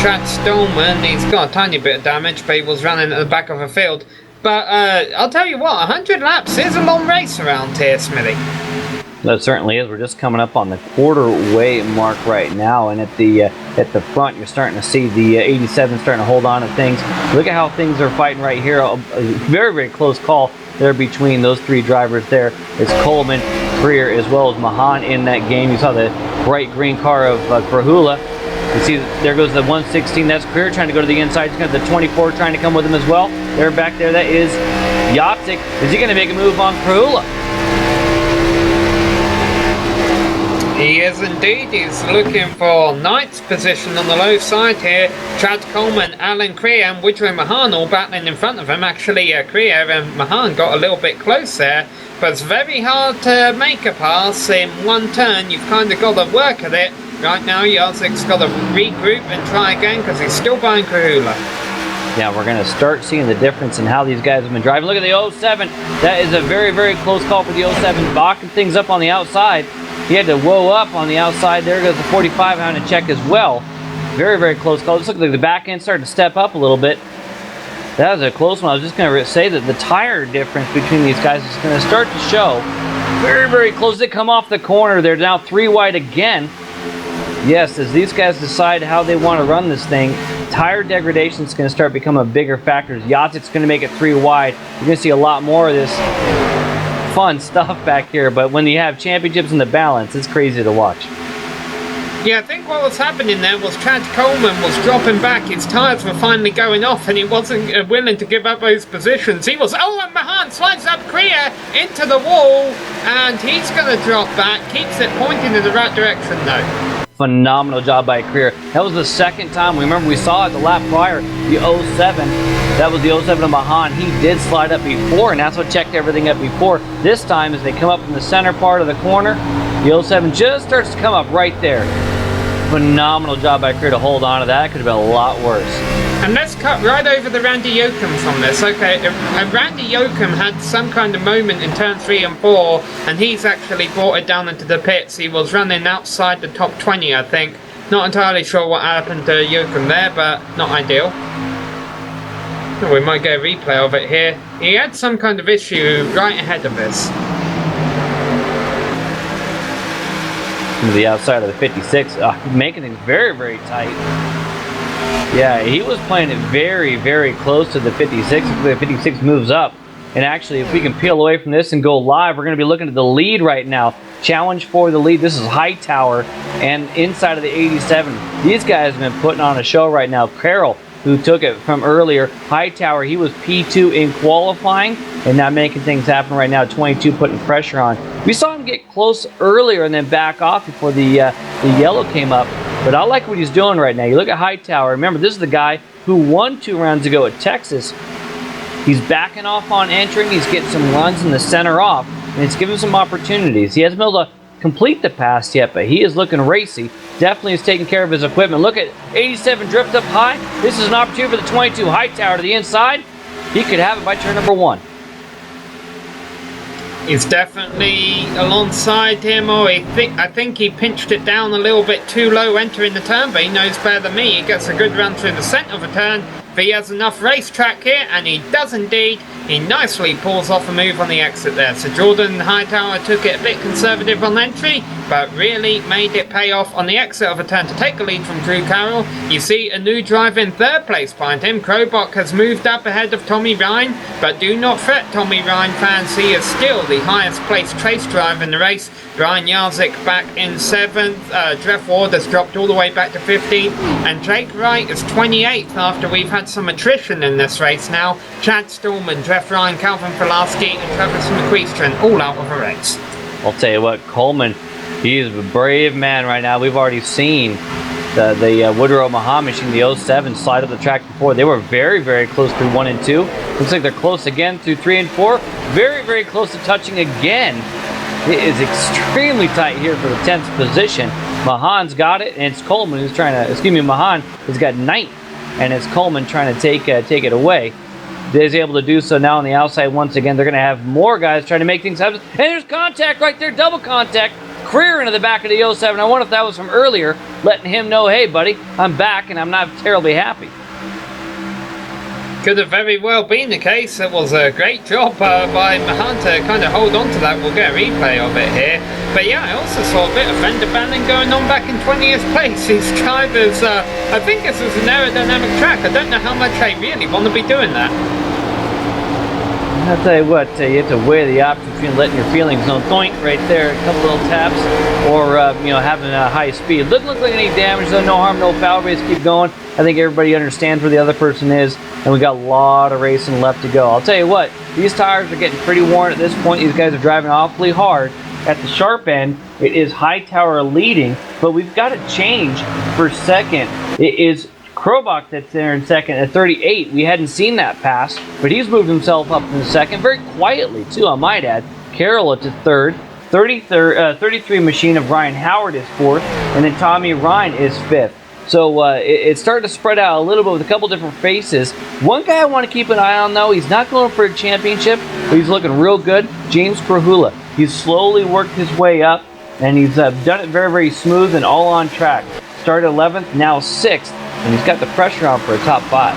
Chad Stallman, he's got a tiny bit of damage, but he was running at the back of a field. But I'll tell you what, 100 laps is a long race around here, Smithy. That certainly is. We're just coming up on the quarter-way mark right now, and at the front, you're starting to see the 87 starting to hold on to things. Look at how things are fighting right here. A very, very close call there between those 3 drivers there. It's Coleman, Freer, as well as Mahan in that game. You saw the bright green car of Krahula. You see, there goes the 116. That's Freer trying to go to the inside. He's got the 24 trying to come with him as well. They're back there. That is Yatsik. Is he going to make a move on Krahula? He is indeed. He's looking for 9th position on the low side here. Chad Coleman, Alan Creer and Woodrow Mahan all battling in front of him. Actually, Creer and Mahan got a little bit close there, but it's very hard to make a pass in one turn. You've kind of got to work at it. Right now, Yazik's got to regroup and try again because he's still behind Krahula. Yeah, we're going to start seeing the difference in how these guys have been driving. Look at the 07. That is a very, very close call for the 07. Backing things up on the outside. He had to whoa up on the outside. There goes the 45 having to check as well. Very, very close call. Just look like the back end started to step up a little bit. That was a close one. I was just going to say that the tire difference between these guys is going to start to show. Very, very close. They come off the corner. They're now 3 wide again. Yes, as these guys decide how they want to run this thing, tire degradation is going to start becoming a bigger factor. Yazik's going to make it 3 wide. You're going to see a lot more of this fun stuff back here, but when you have championships in the balance, it's crazy to watch. Yeah, I think what was happening there was Chad Coleman was dropping back. His tyres were finally going off and he wasn't willing to give up those positions. He was, and Mahan slides up Creer into the wall and he's going to drop back. Keeps it pointing in the right direction though. Phenomenal job by Creer. That was the 2nd time. Remember, we saw it the lap prior, the 07. That was the 07 of Mahan. He did slide up before, and that's what checked everything up before. This time, as they come up from the center part of the corner, the 07 just starts to come up right there. Phenomenal job by Creer to hold on to that. Could have been a lot worse. And let's cut right over the Randy Yoakams on this. Okay, Randy Yoakam had some kind of moment in turn 3 and 4, and he's actually brought it down into the pits. He was running outside the top 20, I think. Not entirely sure what happened to Yoakam there, but not ideal. Oh, we might get a replay of it here. He had some kind of issue right ahead of us. To the outside of the 56, making things very, very tight. Yeah, he was playing it very, very close to the 56. The 56 moves up. And actually, if we can peel away from this and go live, we're going to be looking at the lead right now. Challenge for the lead. This is Hightower and inside of the 87. These guys have been putting on a show right now. Carroll, who took it from earlier. Hightower, he was P2 in qualifying and now making things happen right now. 22 putting pressure on. We saw him get close earlier and then back off before the yellow came up. But I like what he's doing right now. You look at Hightower. Remember, this is the guy who won 2 rounds ago at Texas. He's backing off on entering. He's getting some runs in the center off. And it's giving him some opportunities. He hasn't been able to complete the pass yet, but he is looking racy. Definitely is taking care of his equipment. Look at 87 drift up high. This is an opportunity for the 22 Hightower to the inside. He could have it by turn number 1. He's definitely alongside him, or I think he pinched it down a little bit too low entering the turn, but he knows better than me. He gets a good run through the centre of the turn. But he has enough racetrack here, and he does indeed. He nicely pulls off a move on the exit there. So Jordan Hightower took it a bit conservative on entry, but really made it pay off on the exit of a turn to take a lead from Drew Carroll. You see a new driver in 3rd place behind him. Krobach has moved up ahead of Tommy Ryan, but do not fret, Tommy Ryan fans. He is still the highest placed trace driver in the race. Brian Jarzik back in 7th. Jeff Ward has dropped all the way back to 15th. And Jake Wright is 28th after we've had some attrition in this race now. Chad Stallman, Jeff Ryan, Calvin Pulaski, and Travis McQueestron all out of a race. I'll tell you what, Coleman, he is a brave man right now. We've already seen the Woodrow Maha machine, the 07, slide up the track before. They were very, very close through 1 and 2. Looks like they're close again through 3 and 4. Very, very close to touching again. It is extremely tight here for the 10th position. Mahan's got it, and it's Coleman who's trying to, Mahan has got 9th, and it's Coleman trying to take it away. He's able to do so now on the outside once again. They're going to have more guys trying to make things happen. And there's contact right there, double contact. Creer into the back of the 07. I wonder if that was from earlier, letting him know, hey, buddy, I'm back, and I'm not terribly happy. Could have very well been the case. It was a great job by Mahan to kind of hold on to that. We'll get a replay of it here. But yeah, I also saw a bit of fender banning going on back in 20th place. These drivers, I think this is an aerodynamic track. I don't know how much they really want to be doing that. I'll tell you what, you have to weigh the option between letting your feelings know, doink, right there, a couple little taps, or having a high speed. Doesn't look like any damage, though, no harm, no foul. Race keep going. I think everybody understands where the other person is, and we got a lot of racing left to go. I'll tell you what, these tires are getting pretty worn at this point. These guys are driving awfully hard. At the sharp end, it is Hightower leading, but we've got to change for second. It is Krobach that's there in second at 38. We hadn't seen that pass, but he's moved himself up in second very quietly, too, I might add. Carroll to third. 33 machine of Ryan Howard is fourth, and then Tommy Ryan is fifth. So it's starting to spread out a little bit with a couple different faces. One guy I want to keep an eye on, though, he's not going for a championship, but he's looking real good. James Krahula. He's slowly worked his way up, and he's done it very, very smooth and all on track. Started 11th, now 6th, and he's got the pressure on for a top 5.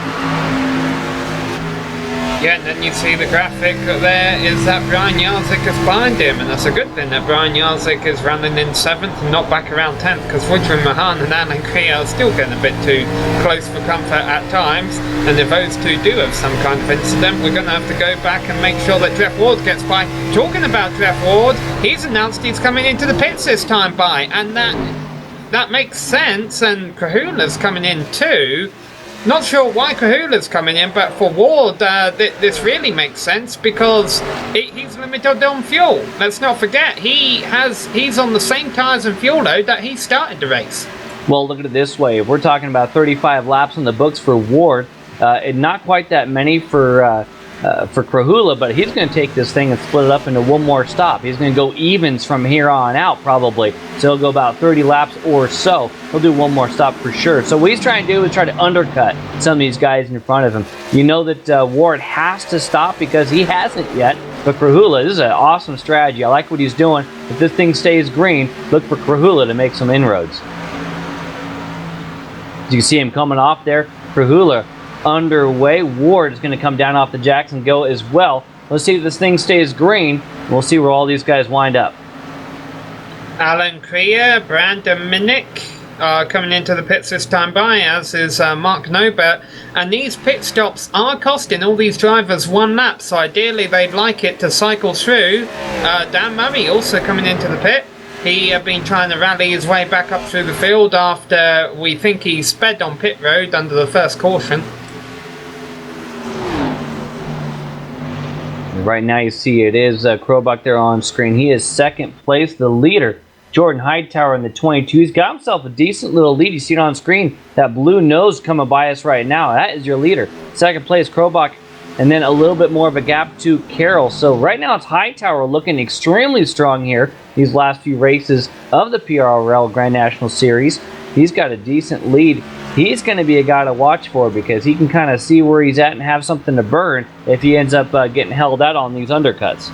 Yeah, and then you see the graphic there is that Brian Jarzik is behind him, and that's a good thing that Brian Jarzik is running in 7th and not back around 10th, because Woodrow Mahan and Alan Creer are still getting a bit too close for comfort at times, and if those two do have some kind of incident, we're going to have to go back and make sure that Jeff Ward gets by. Talking about Jeff Ward, he's announced he's coming into the pits this time by, and that makes sense, and Kahula's coming in too. Not sure why Kahula's coming in, but for Ward, this really makes sense because he's limited on fuel. Let's not forget, he's on the same tyres and fuel load that he started the race. Well, look at it this way. We're talking about 35 laps on the books for Ward, and not quite that many for for Krahula, but he's going to take this thing and split it up into one more stop. He's going to go evens from here on out probably. So he'll go about 30 laps or so. He'll do one more stop for sure. So what he's trying to do is try to undercut some of these guys in front of him. You know that Ward has to stop because he hasn't yet. But Krahula, this is an awesome strategy. I like what he's doing. If this thing stays green, look for Krahula to make some inroads. As you can see him coming off there, Krahula underway. Ward is going to come down off the jacks and go as well. Let's see if this thing stays green. We'll see where all these guys wind up. Alan Krier, Brandon Minnick coming into the pits this time by, as is Mark Nobert. And these pit stops are costing all these drivers one lap, so ideally they'd like it to cycle through. Dan Murray also coming into the pit. He had been trying to rally his way back up through the field after we think he sped on pit road under the first caution. Right now you see it is Krobach there on screen. He is second place, the leader. Jordan Hightower in the 22. He's got himself a decent little lead. You see it on screen. That blue nose coming by us right now. That is your leader. Second place, Krobach. And then a little bit more of a gap to Carroll. So right now it's Hightower looking extremely strong here. These last few races of the PRL Grand National Series. He's got a decent lead. He's going to be a guy to watch for because he can kind of see where he's at and have something to burn if he ends up getting held out on these undercuts.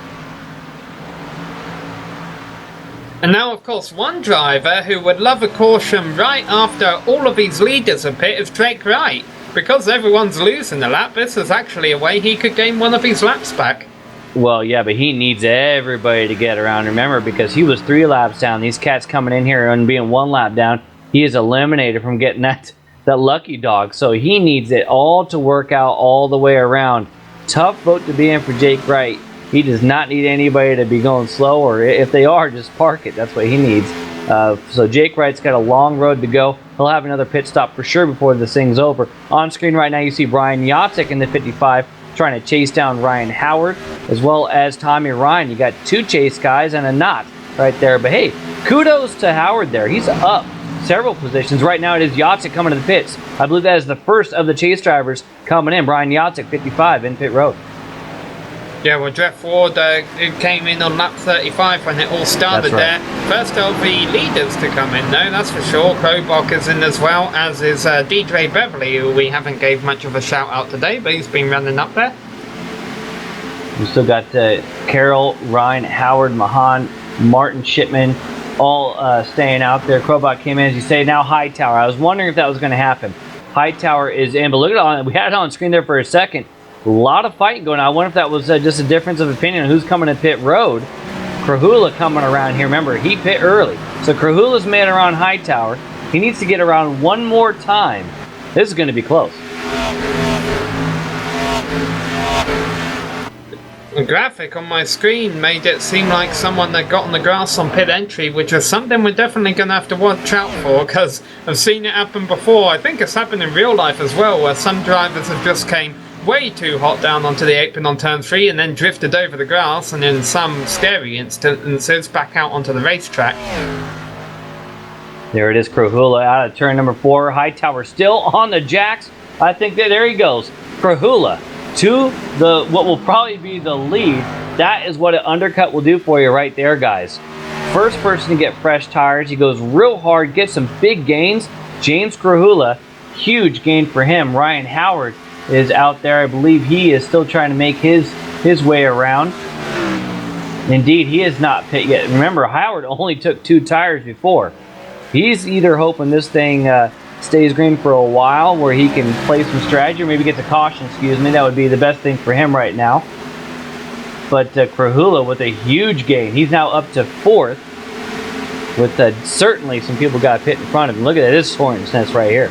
And now, of course, one driver who would love a caution right after all of these leaders are pit is Drake Wright. Because everyone's losing a lap, this is actually a way he could gain one of his laps back. Well, yeah, but he needs everybody to get around. Remember, because he was 3 laps down. These cats coming in here and being 1 lap down, he is eliminated from getting that lucky dog. So he needs it all to work out all the way around. Tough boat to be in for Jake Wright. He does not need anybody to be going slow, or if they are, just park it. That's what he needs. So Jake Wright's got a long road to go. He'll have another pit stop for sure before this thing's over. On screen right now, you see Brian Yatek in the 55 trying to chase down Ryan Howard, as well as Tommy Ryan. You got 2 chase guys and a knot right there. But hey, kudos to Howard there. He's up several positions. Right now it is Yatek coming to the pits. I believe that is the first of the chase drivers coming in. Brian Yatek, 55 in pit road. Yeah, well, Jeff Ward came in on lap 35 when it all started there. First of the leaders to come in, though, that's for sure. Krobach is in as well, as is DJ Beverly, who we haven't gave much of a shout out today, but he's been running up there. We still got Carroll, Ryan, Howard, Mahan, Martin Shipman, all staying out there. Krobach came in, as you say, now Hightower. I was wondering if that was going to happen. Hightower is in, but look at it, we had it on screen there for a second. A lot of fighting going on. I wonder if that was just a difference of opinion on who's coming to pit road. Krahula coming around here. Remember, he pit early. So Krahula's made around Hightower. He needs to get around one more time. This is going to be close. The graphic on my screen made it seem like someone that got on the grass on pit entry, which is something we're definitely going to have to watch out for, because I've seen it happen before. I think it's happened in real life as well, where some drivers have just came way too hot down onto the apron on turn 3 and then drifted over the grass, and in some scary instances back out onto the racetrack. There it is, Krahula out of turn number 4. Hightower still on the jacks. I think that there he goes. Krahula to what will probably be the lead. That is what an undercut will do for you right there, guys. First person to get fresh tires. He goes real hard, gets some big gains. James Krahula, huge gain for him. Ryan Howard is out there. I believe he is still trying to make his way around. Indeed, he is not pit yet. Remember, Howard only took 2 tires before. He's either hoping this thing stays green for a while where he can play some strategy, or maybe get the caution, excuse me. That would be the best thing for him right now. But Krahula with a huge gain. He's now up to 4th with certainly some people got pit in front of him. Look at this hornet's nest right here.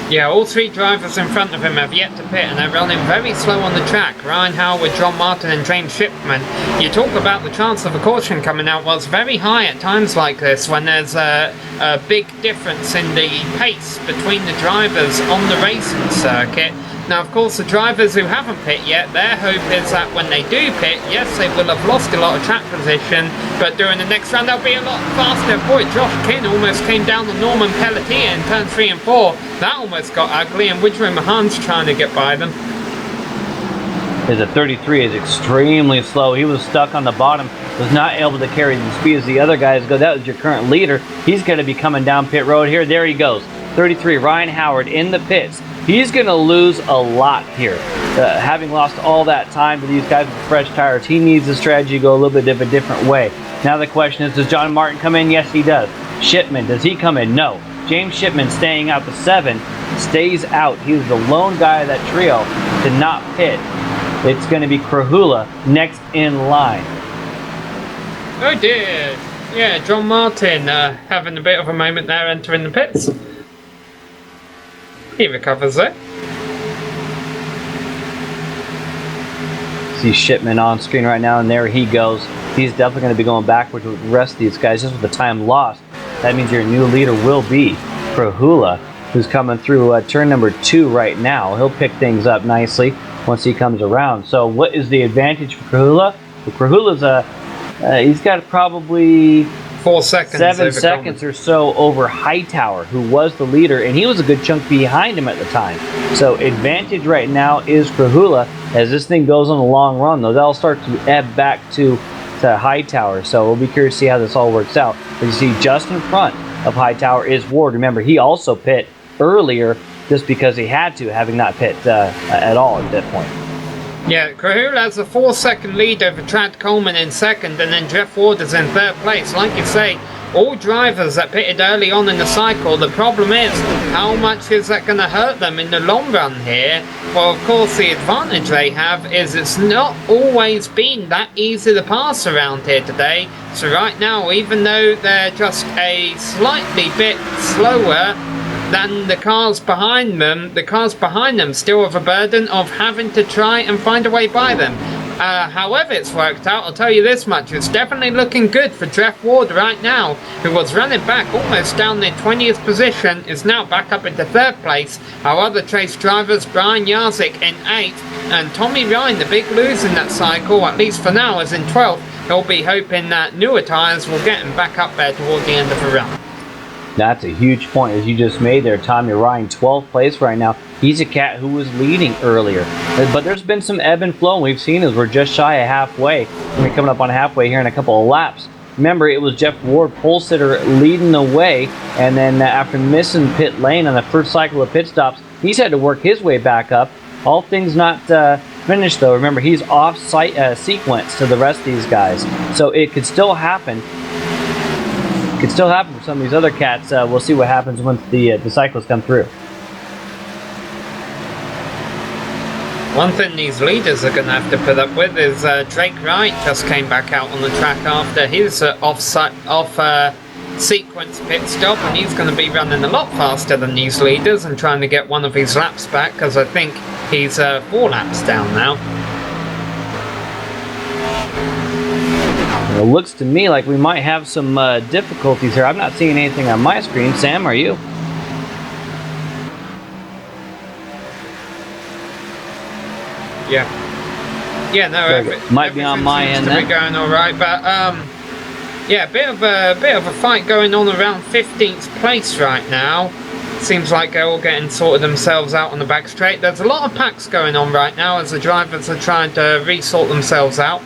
Yeah, all 3 drivers in front of him have yet to pit, and they're running very slow on the track. Ryan Howard, John Martin and James Shipman. You talk about the chance of a caution coming out. Well, it's very high at times like this when there's a big difference in the pace between the drivers on the racing circuit. Now, of course, the drivers who haven't pit yet, their hope is that when they do pit, yes, they will have lost a lot of track position, but during the next round they'll be a lot faster. Boy, Josh King almost came down on Norman Pelletier in turn 3 and 4. That almost got ugly, and Widgery Mahan's trying to get by them. is a 33 is extremely slow. He was stuck on the bottom, was not able to carry the speed as the other guys go. That was your current leader. He's going to be coming down pit road here. There he goes. 33, Ryan Howard in the pits. He's going to lose a lot here. Having lost all that time to these guys with fresh tires, he needs a strategy to go a little bit of a different way. Now the question is, does John Martin come in? Yes, he does. Shipman, does he come in? No. James Shipman staying out the 7, stays out. He's the lone guy of that trio to not pit. It's going to be Krahula next in line. Oh dear. Yeah, John Martin having a bit of a moment there entering the pits. He recovers it. See Shipman on screen right now, and there he goes. He's definitely going to be going backwards with the rest of these guys just with the time lost. That means your new leader will be Krahula, who's coming through turn number 2 right now. He'll pick things up nicely once he comes around. So what is the advantage for Krahula? Well, Krahula's he's got probably 4 seconds. 7 seconds or so over Hightower, who was the leader, and he was a good chunk behind him at the time. So advantage right now is Krahula. As this thing goes on the long run, though, that'll start to ebb back to Hightower. So we'll be curious to see how this all works out. But you see, just in front of Hightower is Ward. Remember, he also pit earlier just because he had to, having not pit at all at that point. Yeah, Krahula has a 4-second lead over Trad Coleman in second, and then Jeff Ward is in third place. Like you say, all drivers that pitted early on in the cycle, the problem is, how much is that going to hurt them in the long run here? Well, of course, the advantage they have is it's not always been that easy to pass around here today. So right now, even though they're just a slightly bit slower than the cars behind them still have a burden of having to try and find a way by them. However it's worked out, I'll tell you this much, it's definitely looking good for Jeff Ward right now, who was running back almost down the 20th position, is now back up into third place. Our other chase drivers, Brian Jarzik in 8th, and Tommy Ryan, the big loser in that cycle, at least for now, is in 12th. He'll be hoping that newer tyres will get him back up there toward the end of the run. That's a huge point, as you just made there. Tommy Ryan, 12th place right now. He's a cat who was leading earlier. But there's been some ebb and flow. We've seen as we're just shy of halfway. We're coming up on halfway here in a couple of laps. Remember, it was Jeff Ward, pole sitter, leading the way. And then after missing pit lane on the first cycle of pit stops, he's had to work his way back up. All things not finished, though. Remember, he's off sequence to the rest of these guys. So it could still happen. Could still happen for some of these other cats. We'll see what happens once the cyclists come through. One thing these leaders are going to have to put up with is Drake Wright just came back out on the track after his off sequence pit stop, and he's going to be running a lot faster than these leaders and trying to get one of his laps back, because I think he's 4 laps down now. It looks to me like we might have some difficulties here. I'm not seeing anything on my screen. Sam, are you? Yeah, no, might be on my end. Seems to be going all right, but yeah, bit of a fight going on around 15th place right now. Seems like they're all getting sorted themselves out on the back straight. There's a lot of packs going on right now as the drivers are trying to resort themselves out.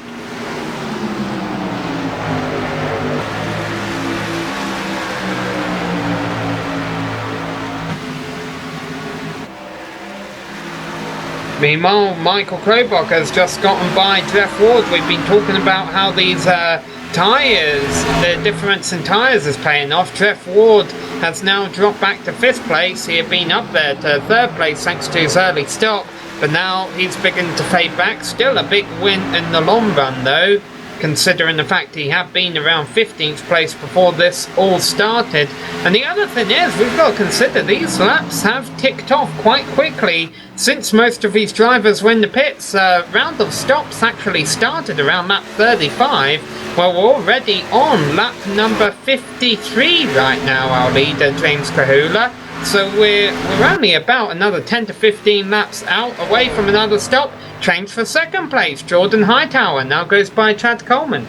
Meanwhile, Michael Krobach has just gotten by Jeff Ward. We've been talking about how these tyres, the difference in tyres is paying off. Jeff Ward has now dropped back to 5th place. He had been up there to 3rd place thanks to his early stop, but now he's beginning to fade back. Still a big win in the long run though, considering the fact he had been around 15th place before this all started. And the other thing is, we've got to consider these laps have ticked off quite quickly since most of these drivers were in the pits. Round of stops actually started around lap 35. Well, we're already on lap number 53 right now, our leader James Krahula. So we're only about another 10 to 15 laps out away from another stop. Change for 2nd place, Jordan Hightower now goes by Chad Coleman.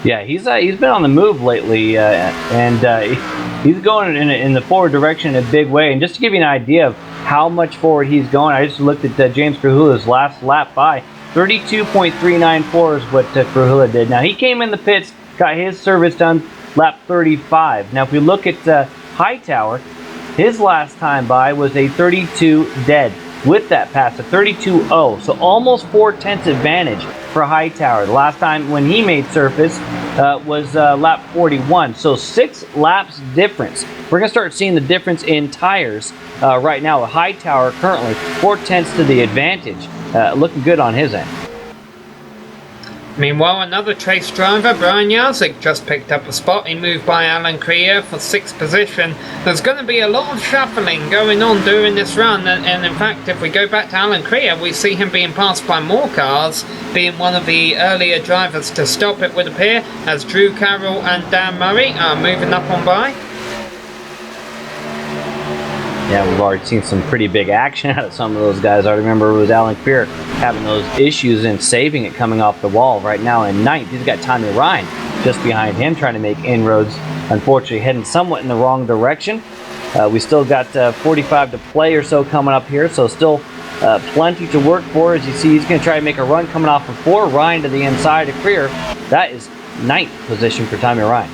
Yeah, he's been on the move lately, and he's going in the forward direction in a big way. And just to give you an idea of how much forward he's going. I just looked at James Krahula's last lap by. 32.394 is what Krahula did. Now, he came in the pits, got his service done lap 35. Now, if we look at Hightower, his last time by was a 32 dead with that pass, a 32.0. So almost 4/10 advantage for Hightower. The last time when he made surface was lap 41. So 6 laps difference. We're going to start seeing the difference in tires right now with Hightower currently 4/10 to the advantage. Looking good on his end. Meanwhile, another Trace driver, Brian Yazik, just picked up a spot. He moved by Alan Creer for 6th position. There's going to be a lot of shuffling going on during this run, and in fact, if we go back to Alan Creer, we see him being passed by more cars, being one of the earlier drivers to stop, it would appear, as Drew Carroll and Dan Murray are moving up on by. Yeah, we've already seen some pretty big action out of some of those guys. I remember it was Alan Creer having those issues and saving it coming off the wall. Right now in 9th, he's got Tommy Ryan just behind him trying to make inroads. Unfortunately, heading somewhat in the wrong direction. We still got 45 to play or so coming up here, so still plenty to work for. As you see, he's going to try to make a run coming off of 4. Ryan to the inside of Creer. That is 9th position for Tommy Ryan.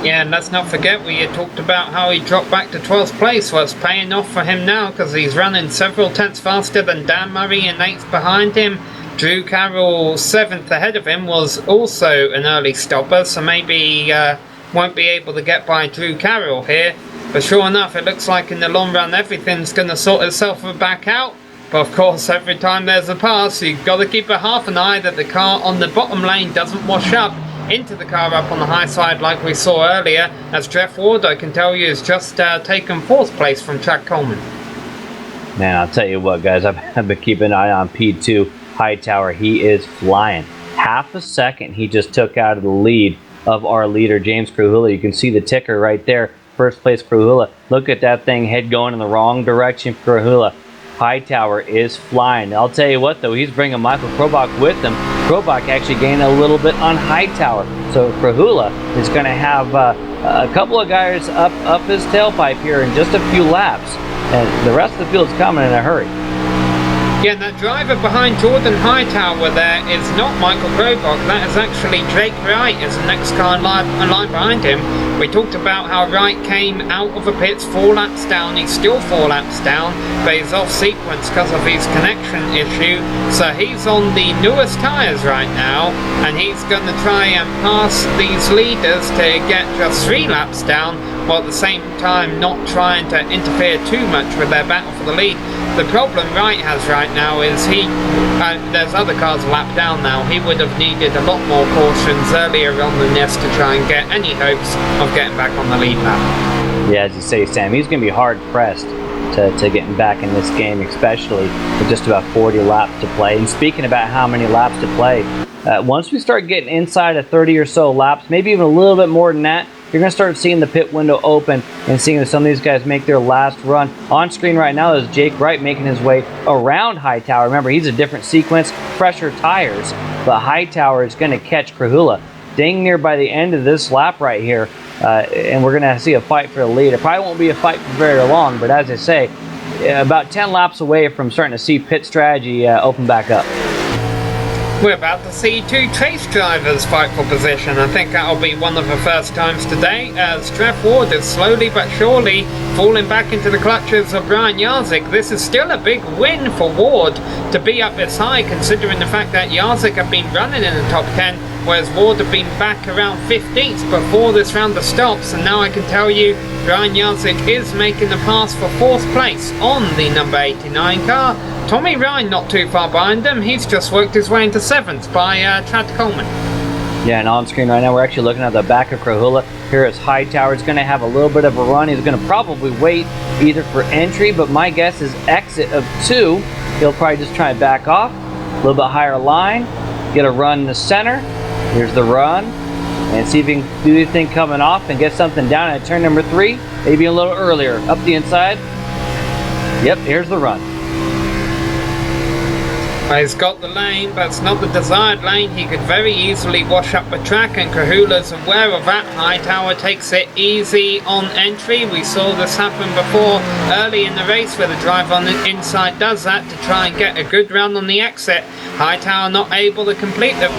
Yeah, and let's not forget, we had talked about how he dropped back to 12th place. Well, it's paying off for him now because he's running several tenths faster than Dan Murray in 8th behind him. Drew Carroll 7th ahead of him was also an early stopper, so maybe won't be able to get by Drew Carroll here. But sure enough, it looks like in the long run everything's going to sort itself back out. But of course, every time there's a pass, you've got to keep a half an eye that the car on the bottom lane doesn't wash up into the car up on the high side like we saw earlier, as Jeff Ward, I can tell you, has just taken 4th place from Chad Coleman. Man, I'll tell you what, guys, I've been keeping an eye on P2 Hightower. He is flying. Half a second he just took out of the lead of our leader, James Krahula. You can see the ticker right there. 1st place Krahula. Look at that thing, head going in the wrong direction for Krahula. Hightower is flying. I'll tell you what, though, he's bringing Michael Krobach with him. Krobach actually gained a little bit on Hightower. So Krahula is going to have a couple of guys up his tailpipe here in just a few laps. And the rest of the field's coming in a hurry. Yeah, and that driver behind Jordan Hightower there is not Michael Krobach. That is actually Jake Wright is the next car in line behind him. We talked about how Wright came out of the pits 4 laps down. He's still 4 laps down, but he's off sequence because of his connection issue. So he's on the newest tyres right now, and he's going to try and pass these leaders to get just 3 laps down, while at the same time not trying to interfere too much with their battle for the lead. The problem Wright has right now is there's other cars a lap down now. He would have needed a lot more cautions earlier on than this to try and get any hopes of getting back on the lead lap. Yeah, as you say, Sam, he's going to be hard-pressed to getting back in this game, especially with just about 40 laps to play. And speaking about how many laps to play, once we start getting inside of 30 or so laps, maybe even a little bit more than that, you're going to start seeing the pit window open and seeing some of these guys make their last run. On screen right now is Jake Wright making his way around Hightower. Remember, he's a different sequence, fresher tires, but Hightower is going to catch Krahula dang near by the end of this lap right here, and we're going to see a fight for the lead. It probably won't be a fight for very long, but as I say, about 10 laps away from starting to see pit strategy open back up. We're about to see 2 Trace drivers fight for position. I think that'll be one of the first times today, as Trev Ward is slowly but surely falling back into the clutches of Brian Yazik. This is still a big win for Ward to be up this high, considering the fact that Yazik have been running in the top 10, whereas Ward have been back around 15th before this round of stops. And now I can tell you, Brian Yazik is making the pass for 4th place on the number 89 car. Tommy Ryan not too far behind him. He's just worked his way into 7th by Chad Coleman. Yeah, and on screen right now, we're actually looking at the back of Krahula. Here is Hightower. He's going to have a little bit of a run. He's going to probably wait either for entry, but my guess is exit of 2. He'll probably just try and back off. A little bit higher line. Get a run in the center. Here's the run. And see if he can do anything coming off and get something down at turn number 3. Maybe a little earlier. Up the inside. Yep, here's the run. Well, he's got the lane, but it's not the desired lane. He could very easily wash up the track, and Kahula's aware of that. Hightower takes it easy on entry. We saw this happen before early in the race where the driver on the inside does that to try and get a good run on the exit. Hightower not able to complete the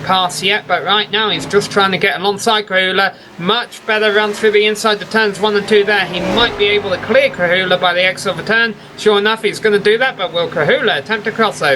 pass yet, but right now he's just trying to get alongside Kahula. Much better run through the inside the turns 1 and 2 there. He might be able to clear Kahula by the exit of the turn. Sure enough, he's going to do that, but will Kahula attempt a crossover?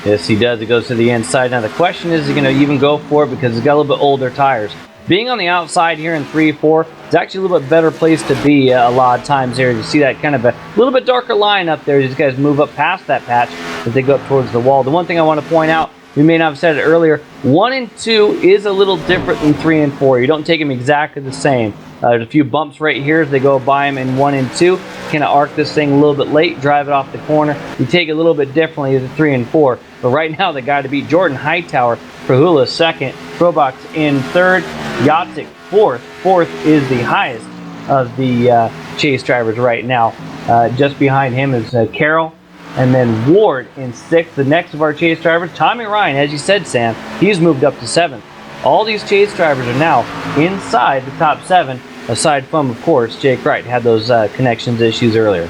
Yes, he does. It goes to the inside. Now the question is he going to even go for it because he's got a little bit older tires. Being on the outside here in 3-4 is actually a little bit better place to be a lot of times here. You see that kind of a little bit darker line up there. These guys move up past that patch as they go up towards the wall. The one thing I want to point out, we may not have said it earlier, 1 and 2 is a little different than 3 and 4. You don't take them exactly the same. There's a few bumps right here as they go by them in 1 and 2. Kind of arc this thing a little bit late, drive it off the corner. You take it a little bit differently as 3 and 4. But right now, the guy to beat, Jordan Hightower, Kahula second, Probox in third, Yatsik fourth. Fourth is the highest of the chase drivers right now. Just behind him is Carroll. And then Ward in sixth. The next of our chase drivers, Tommy Ryan, as you said, Sam, he's moved up to seventh. All these chase drivers are now inside the top 7, aside from, of course, Jake Wright had those connections issues earlier.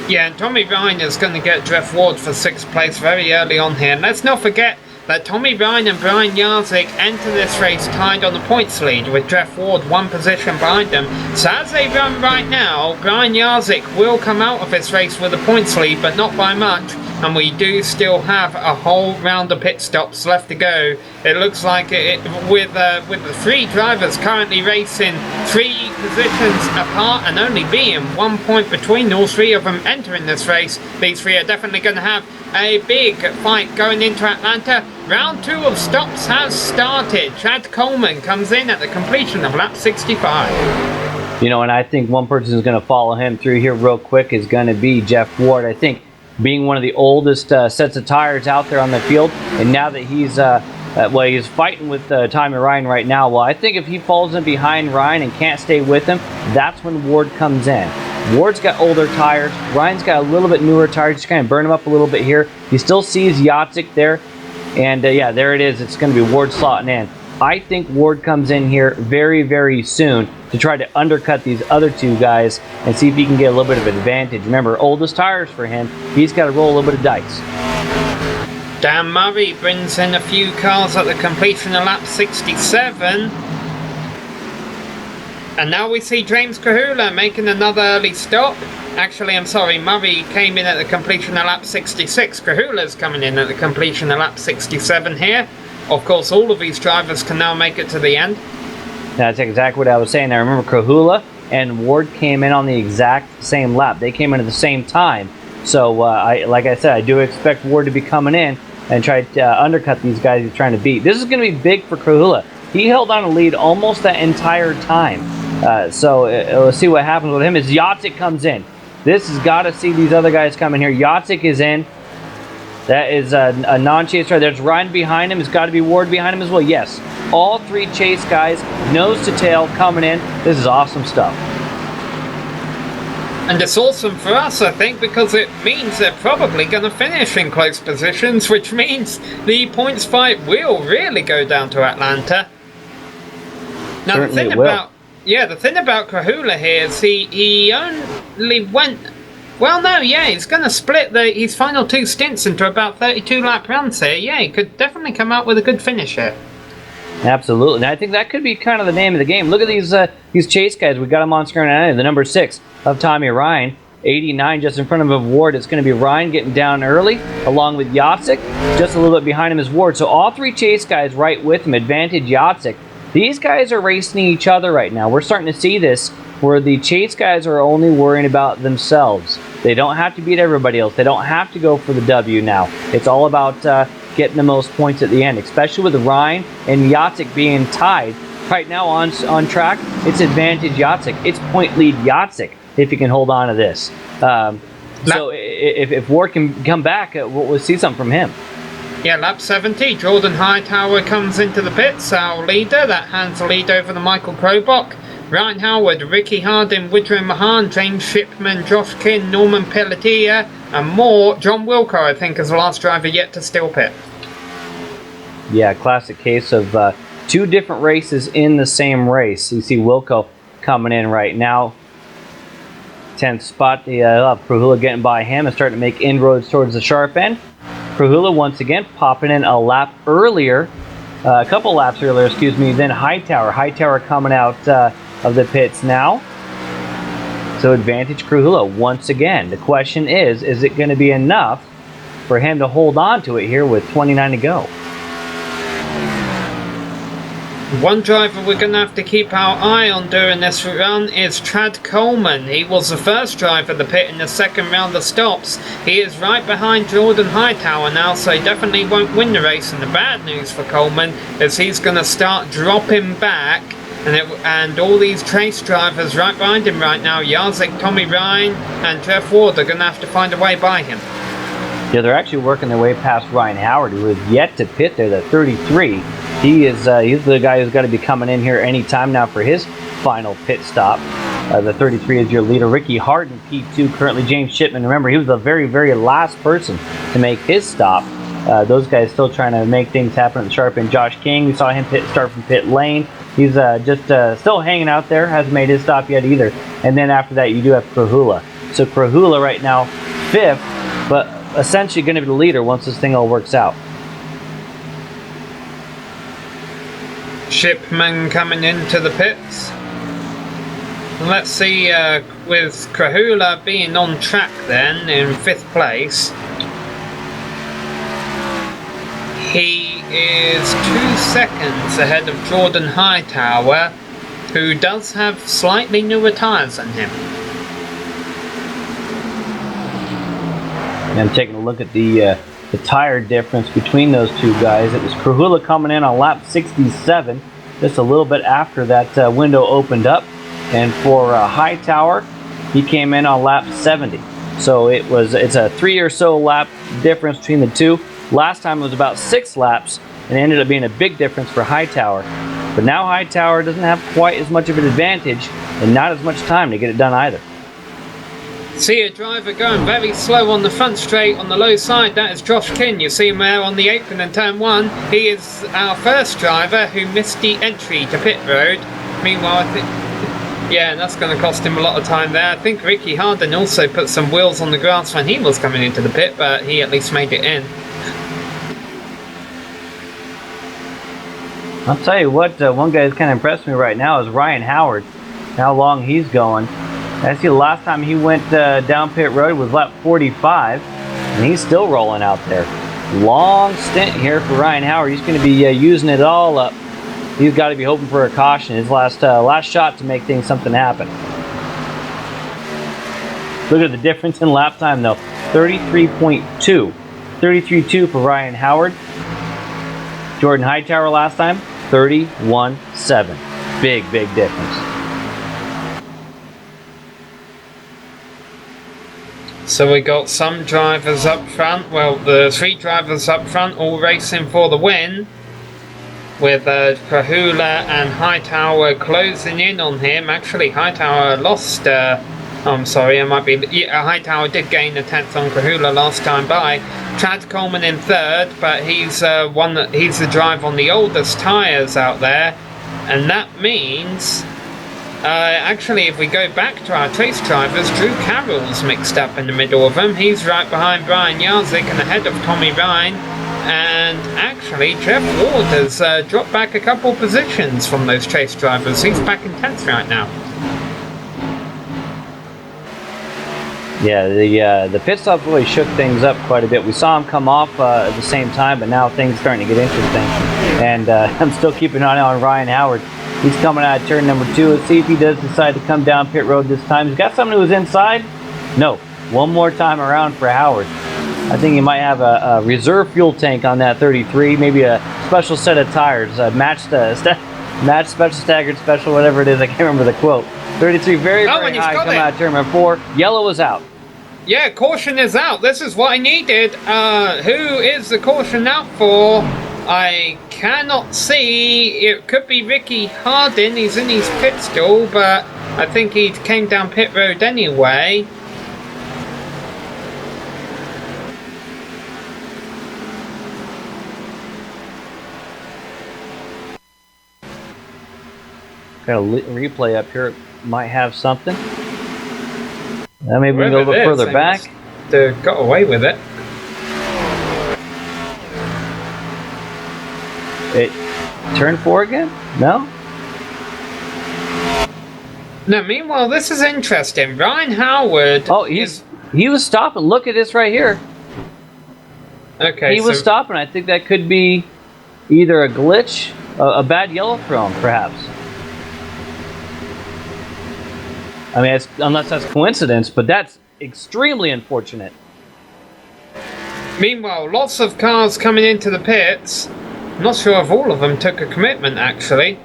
Yeah, and Tommy Ryan is going to get Jeff Ward for 6th place very early on here. And let's not forget that Tommy Ryan and Brian Jarzik enter this race tied on the points lead, with Jeff Ward 1 position behind them. So as they run right now, Brian Jarzik will come out of this race with a points lead, but not by much. And we do still have a whole round of pit stops left to go. It looks like with the 3 drivers currently racing 3 positions apart and only being 1 point between all 3 of them entering this race, these 3 are definitely going to have a big fight going into Atlanta. Round 2 of stops has started. Chad Coleman comes in at the completion of lap 65. You know, and I think one person who's going to follow him through here real quick is going to be Jeff Ward. I think being one of the oldest sets of tires out there on the field, and now that he's he's fighting with Tommy Ryan right now. Well, I think if he falls in behind Ryan and can't stay with him, that's when Ward comes in. Ward's got older tires. Ryan's got a little bit newer tires. Just kind of burn him up a little bit here. He still sees Yatsik there. And yeah, there it is. It's going to be Ward slotting in. I think Ward comes in here very, very soon to try to undercut these other 2 guys and see if he can get a little bit of advantage. Remember, oldest tires for him. He's got to roll a little bit of dice. Dan Murray brings in a few cars at the completion of lap 67. And now we see James Kahula making another early stop. Actually, I'm sorry, Murray came in at the completion of lap 66. Kahula's coming in at the completion of lap 67 here. Of course, all of these drivers can now make it to the end. That's exactly what I was saying. I remember Kahula and Ward came in on the exact same lap. They came in at the same time. So, like I said, I do expect Ward to be coming in and try to undercut these guys he's trying to beat. This is going to be big for Kahula. He held on a lead almost that entire time. So let's see what happens with him as Yatsik comes in. This has got to see these other guys coming here. Yatsik is in. That is a non-chase driver. There's Ryan behind him. It's got to be Ward behind him as well. Yes, all 3 chase guys, nose to tail, coming in. This is awesome stuff. And it's awesome for us, I think, because it means they're probably going to finish in close positions, which means the points fight will really go down to Atlanta. Now, Certainly the thing about Kahula here is he only went... Well, no, yeah, he's going to split his final 2 stints into about 32 lap runs here. Yeah, he could definitely come out with a good finish here. Absolutely. And I think that could be kind of the name of the game. Look at these chase guys. We got them on screen now. The number 6 of Tommy Ryan, 89 just in front of Ward. It's going to be Ryan getting down early, along with Yatsik. Just a little bit behind him is Ward. So all 3 chase guys right with him. Advantage Yatsik. These guys are racing each other right now. We're starting to see this where the chase guys are only worrying about themselves. They don't have to beat everybody else. They don't have to go for the W now. It's all about getting the most points at the end, especially with Ryan and Yatsik being tied right now on track. It's advantage Yatsik. It's point lead Yatsik if he can hold on to this. So if Ward can come back, we'll see something from him. Yeah, lap 70, Jordan Hightower comes into the pits, our leader. That hands the lead over to Michael Krobach. Ryan Howard, Ricky Hardin, Widrin Mahan, James Shipman, Josh King, Norman Pelletier, and more. John Wilco, I think, is the last driver yet to still pit. Yeah, classic case of two different races in the same race. You see Wilco coming in right now. 10th spot, Krahula getting by him and starting to make inroads towards the sharp end. Krahula once again popping in a lap earlier, a couple laps earlier, excuse me, than Hightower. Hightower coming out of the pits now. So advantage Krahula once again. The question is it going to be enough for him to hold on to it here with 29 to go? One driver we're going to have to keep our eye on during this run is Chad Coleman. He was the first driver to pit in the second round of stops. He is right behind Jordan Hightower now, so he definitely won't win the race. And the bad news for Coleman is he's going to start dropping back. And all these chase drivers right behind him right now, Jarzik, Tommy Ryan, and Jeff Ward, are going to have to find a way by him. Yeah, they're actually working their way past Ryan Howard, who is yet to pit there, the 33. He's the guy who's got to be coming in here any time now for his final pit stop. The 33 is your leader. Ricky Harden, P2, currently James Shipman. Remember, he was the very, very last person to make his stop. Those guys still trying to make things happen at the sharp end. Josh King, we saw him start from pit lane. He's just still hanging out there, hasn't made his stop yet either. And then after that, you do have Krahula. So Krahula right now, 5th, but essentially going to be the leader once this thing all works out. Shipman coming into the pits. Let's see, with Krahula being on track then in 5th place, he is 2 seconds ahead of Jordan Hightower, who does have slightly newer tyres than him. And I'm taking a look at the tire difference between those two guys. It was Krahula coming in on lap 67, just a little bit after that window opened up. And for Hightower, he came in on lap 70. So it's a 3 or so lap difference between the two. Last time it was about 6 laps, and it ended up being a big difference for Hightower. But now Hightower doesn't have quite as much of an advantage, and not as much time to get it done either. See a driver going very slow on the front straight on the low side. That is Josh King. You see him there on the apron in turn 1. He is our first driver who missed the entry to pit road. Meanwhile, I think, yeah, that's going to cost him a lot of time there. I think Ricky Harden also put some wheels on the grass when he was coming into the pit, but he at least made it in. I'll tell you what, one guy that's kind of impressed me right now is Ryan Howard. How long he's going. I see the last time he went down pit road was lap 45, and he's still rolling out there. Long stint here for Ryan Howard. He's going to be using it all up. He's got to be hoping for a caution. His last shot to make something happen. Look at the difference in lap time though. 33.2. 33.2 for Ryan Howard. Jordan Hightower last time, 31.7. Big difference. So we got some drivers up front. Well, the 3 drivers up front all racing for the win, with Krahula and Hightower closing in on him. Actually, Hightower lost. I'm sorry, I might be. Yeah, Hightower did gain a 10th on Krahula last time by. Chad Coleman in 3rd, but he's he's the driver on the oldest tyres out there, and that means. Actually, if we go back to our chase drivers, Drew Carroll's mixed up in the middle of them. He's right behind Brian Jarzik and ahead of Tommy Ryan. And actually, Jeff Ward has dropped back a couple positions from those chase drivers. He's back in 10th right now. Yeah, the pit stop really shook things up quite a bit. We saw him come off at the same time, but now things are starting to get interesting. And I'm still keeping an eye on Ryan Howard. He's coming out of turn number 2. Let's see if he does decide to come down pit road this time. He's got someone who's inside. No, one more time around for Howard. I think he might have a reserve fuel tank on that 33, maybe a special set of tires, matched special, staggered special, whatever it is. I can't remember the quote. 33, very high, coming out of turn number 4. Yellow is out. Yeah, caution is out. This is what I needed. Who is the caution out for? I cannot see. It could be Ricky Harden. He's in his pit stall, but I think he came down pit road anyway. Got a replay up here. Might have something. Maybe we can go a Whoever little it is, further they back. must have got away with it. It turned 4 again? No? Now, meanwhile, this is interesting. Ryan Howard. Oh, he was stopping. Look at this right here. Okay, He was stopping. I think that could be either a glitch, a bad yellow throw him, perhaps. I mean, unless that's coincidence, but that's extremely unfortunate. Meanwhile, lots of cars coming into the pits. I'm not sure if all of them took a commitment, actually.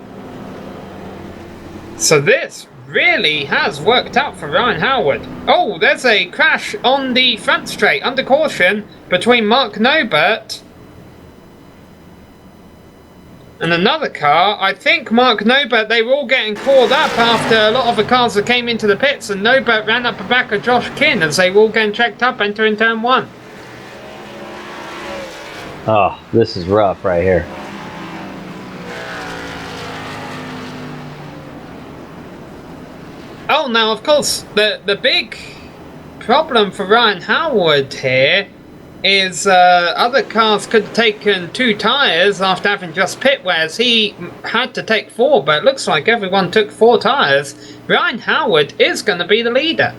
So this really has worked out for Ryan Howard. Oh, there's a crash on the front straight under caution between Mark Nobert and another car. I think Mark Nobert, they were all getting caught up after a lot of the cars that came into the pits, and Nobert ran up the back of Josh Kinn as they were all getting checked up entering turn 1. Oh, this is rough right here. Oh, now of course, the big problem for Ryan Howard here is other cars could have taken 2 tyres after having just pit, whereas he had to take 4, but it looks like everyone took 4 tyres. Ryan Howard is going to be the leader.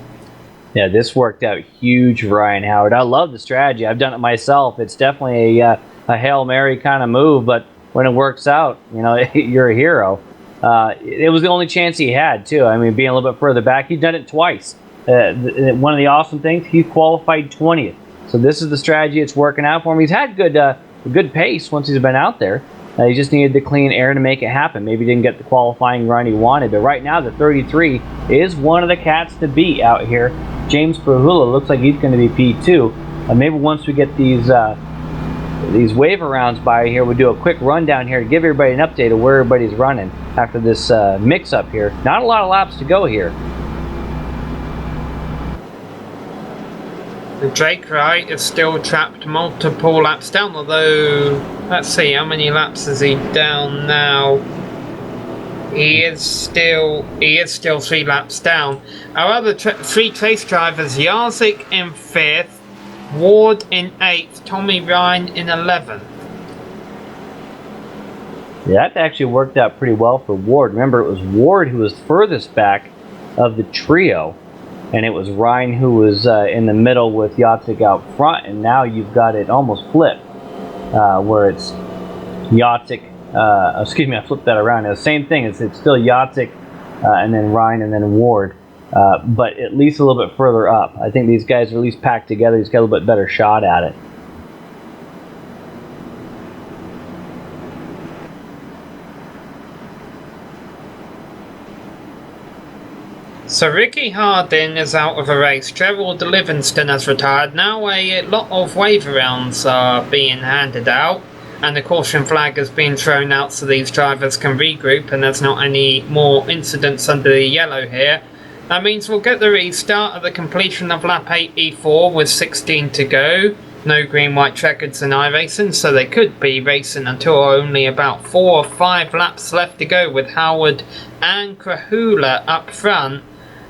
Yeah, this worked out huge for Ryan Howard. I love the strategy. I've done it myself. It's definitely a Hail Mary kind of move, but when it works out, you know, you're a hero. It was the only chance he had, too. I mean, being a little bit further back, he's done it twice. One of the awesome things, he qualified 20th. So this is the strategy it's working out for him. He's had good pace once he's been out there. He just needed the clean air to make it happen. Maybe he didn't get the qualifying run he wanted, but right now the 33 is one of the cats to beat out here. James Perhula looks like he's going to be P2. Maybe once we get these waiver rounds by here, we'll do a quick rundown here to give everybody an update of where everybody's running after this mix-up here. Not a lot of laps to go here. Jake Wright is still trapped multiple laps down, although let's see, how many laps is he down now? He is still 3 laps down. Our other 3 chase drivers, Jarzik in 5th, Ward in 8th, Tommy Ryan in 11th. Yeah, that actually worked out pretty well for Ward. Remember, it was Ward who was furthest back of the trio, and it was Ryan who was in the middle with Jarzik out front, and now you've got it almost flipped, where it's Jarzik, excuse me, I flipped that around. It's the same thing, it's still Jarzik, and then Ryan, and then Ward, but at least a little bit further up. I think these guys are at least packed together. He's got a little bit better shot at it. So Ricky Hardin is out of the race. Gerald Livingston has retired. Now a lot of waiver rounds are being handed out, and the caution flag has been thrown out so these drivers can regroup, and there's not any more incidents under the yellow here. That means we'll get the restart at the completion of lap 84 with 16 to go. No green, white checkers in iRacing, so they could be racing until only about 4 or 5 laps left to go with Howard and Krahula up front.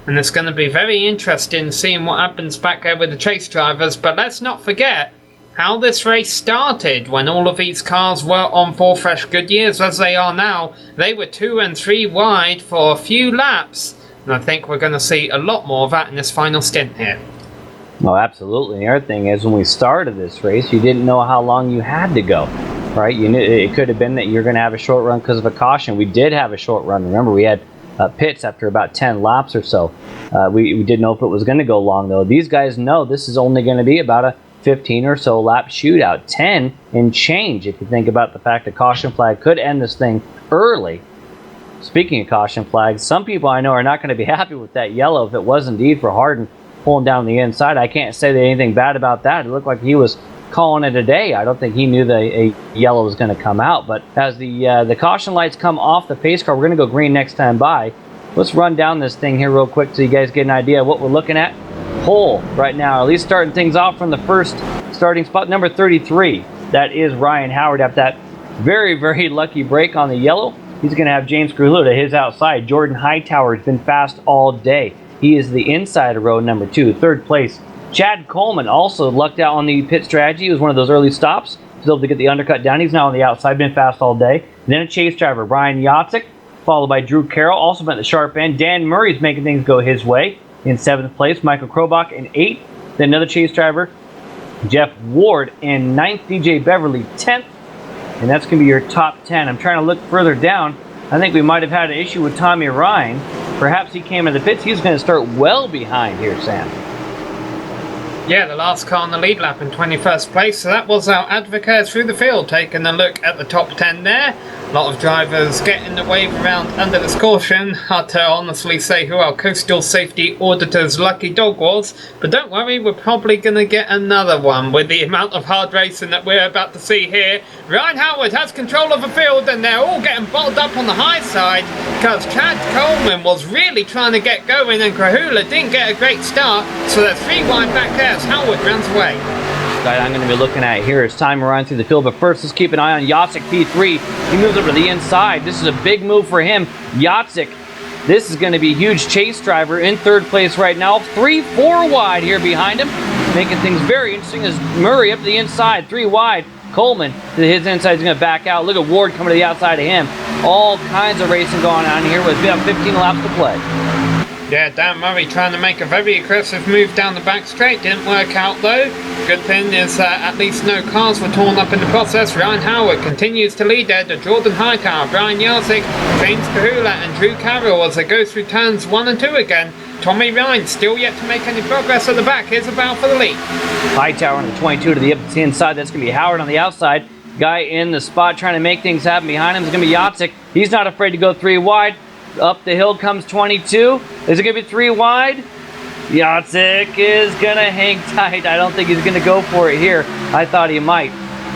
And it's going to be very interesting seeing what happens back there with the chase drivers. But let's not forget how this race started when all of these cars were on 4 fresh Goodyears as they are now. They were 2 and 3 wide for a few laps. And I think we're going to see a lot more of that in this final stint here. Well, absolutely. The other thing is, when we started this race, you didn't know how long you had to go, right? You knew it could have been that you're going to have a short run because of a caution. We did have a short run. Remember, we had pits after about 10 laps or so. We didn't know if it was going to go long, though. These guys know this is only going to be about a 15 or so lap shootout. 10 and change, if you think about the fact that caution flag could end this thing early. Speaking of caution flags, some people I know are not going to be happy with that yellow if it was indeed for Hardin pulling down the inside. I can't say that anything bad about that. It looked like he was calling it a day. I don't think he knew that a yellow was going to come out. But as the caution lights come off the pace car, we're going to go green next time by. Let's run down this thing here real quick so you guys get an idea of what we're looking at. Pole right now, at least starting things off from the first starting spot, number 33. That is Ryan Howard after that very, very lucky break on the yellow. he's going to have James Krahula to his outside. Jordan Hightower has been fast all day. He is the inside of row number 2. Third place, Chad Coleman also lucked out on the pit strategy. It was one of those early stops. He was able to get the undercut down. He's now on the outside, been fast all day. And then a chase driver, Brian Yatzik, followed by Drew Carroll, also been at the sharp end. Dan Murray's making things go his way in 7th place. Michael Krobach in 8th. Then another chase driver, Jeff Ward in 9th. DJ Beverly 10th. And that's going to be your top 10. I'm trying to look further down. I think we might have had an issue with Tommy Ryan. Perhaps he came in the pits. He's going to start well behind here, Sam. Yeah, the last car on the lead lap in 21st place. So that was our advocate through the field, taking a look at the top 10 there. A lot of drivers getting the wave around under this caution. Hard to honestly say who our coastal safety auditor's lucky dog was. But don't worry, we're probably going to get another one with the amount of hard racing that we're about to see here. Ryan Howard has control of the field and they're all getting bottled up on the high side because Chad Coleman was really trying to get going and Krahula didn't get a great start. So they're 3 wide back there as Howard runs away. Guy I'm going to be looking at here is time Ryan through the field, but first let's keep an eye on Yatzik P3. He moves over to the inside. This is a big move for him. Yatzik, this is going to be a huge chase driver in 3rd place right now. 3-4 wide here behind him, making things very interesting as Murray up to the inside, 3 wide. Coleman to his inside is going to back out. Look at Ward coming to the outside of him. All kinds of racing going on here with about 15 laps to play. Yeah, Dan Murray trying to make a very aggressive move down the back straight. Didn't work out though. Good thing is at least no cars were torn up in the process. Ryan Howard continues to lead there to Jordan Hightower, Brian Yatzik, James Krahula and Drew Carroll as they go through turns 1 and 2 again. Tommy Ryan still yet to make any progress at the back. Here's a battle for the lead. Hightower on the 22 to the inside. That's going to be Howard on the outside. Guy in the spot trying to make things happen behind him is going to be Yatzik. He's not afraid to go 3 wide. Up the hill comes 22. Is it going to be 3 wide? Yatzik is going to hang tight. I don't think he's going to go for it here. I thought he might.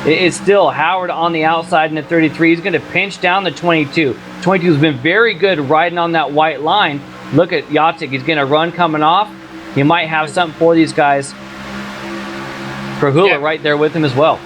It's still Howard on the outside in the 33. He's going to pinch down the 22. 22 has been very good riding on that white line. Look at Yatzik. He's going to run coming off. He might have something for these guys. Krahula right there with him as well.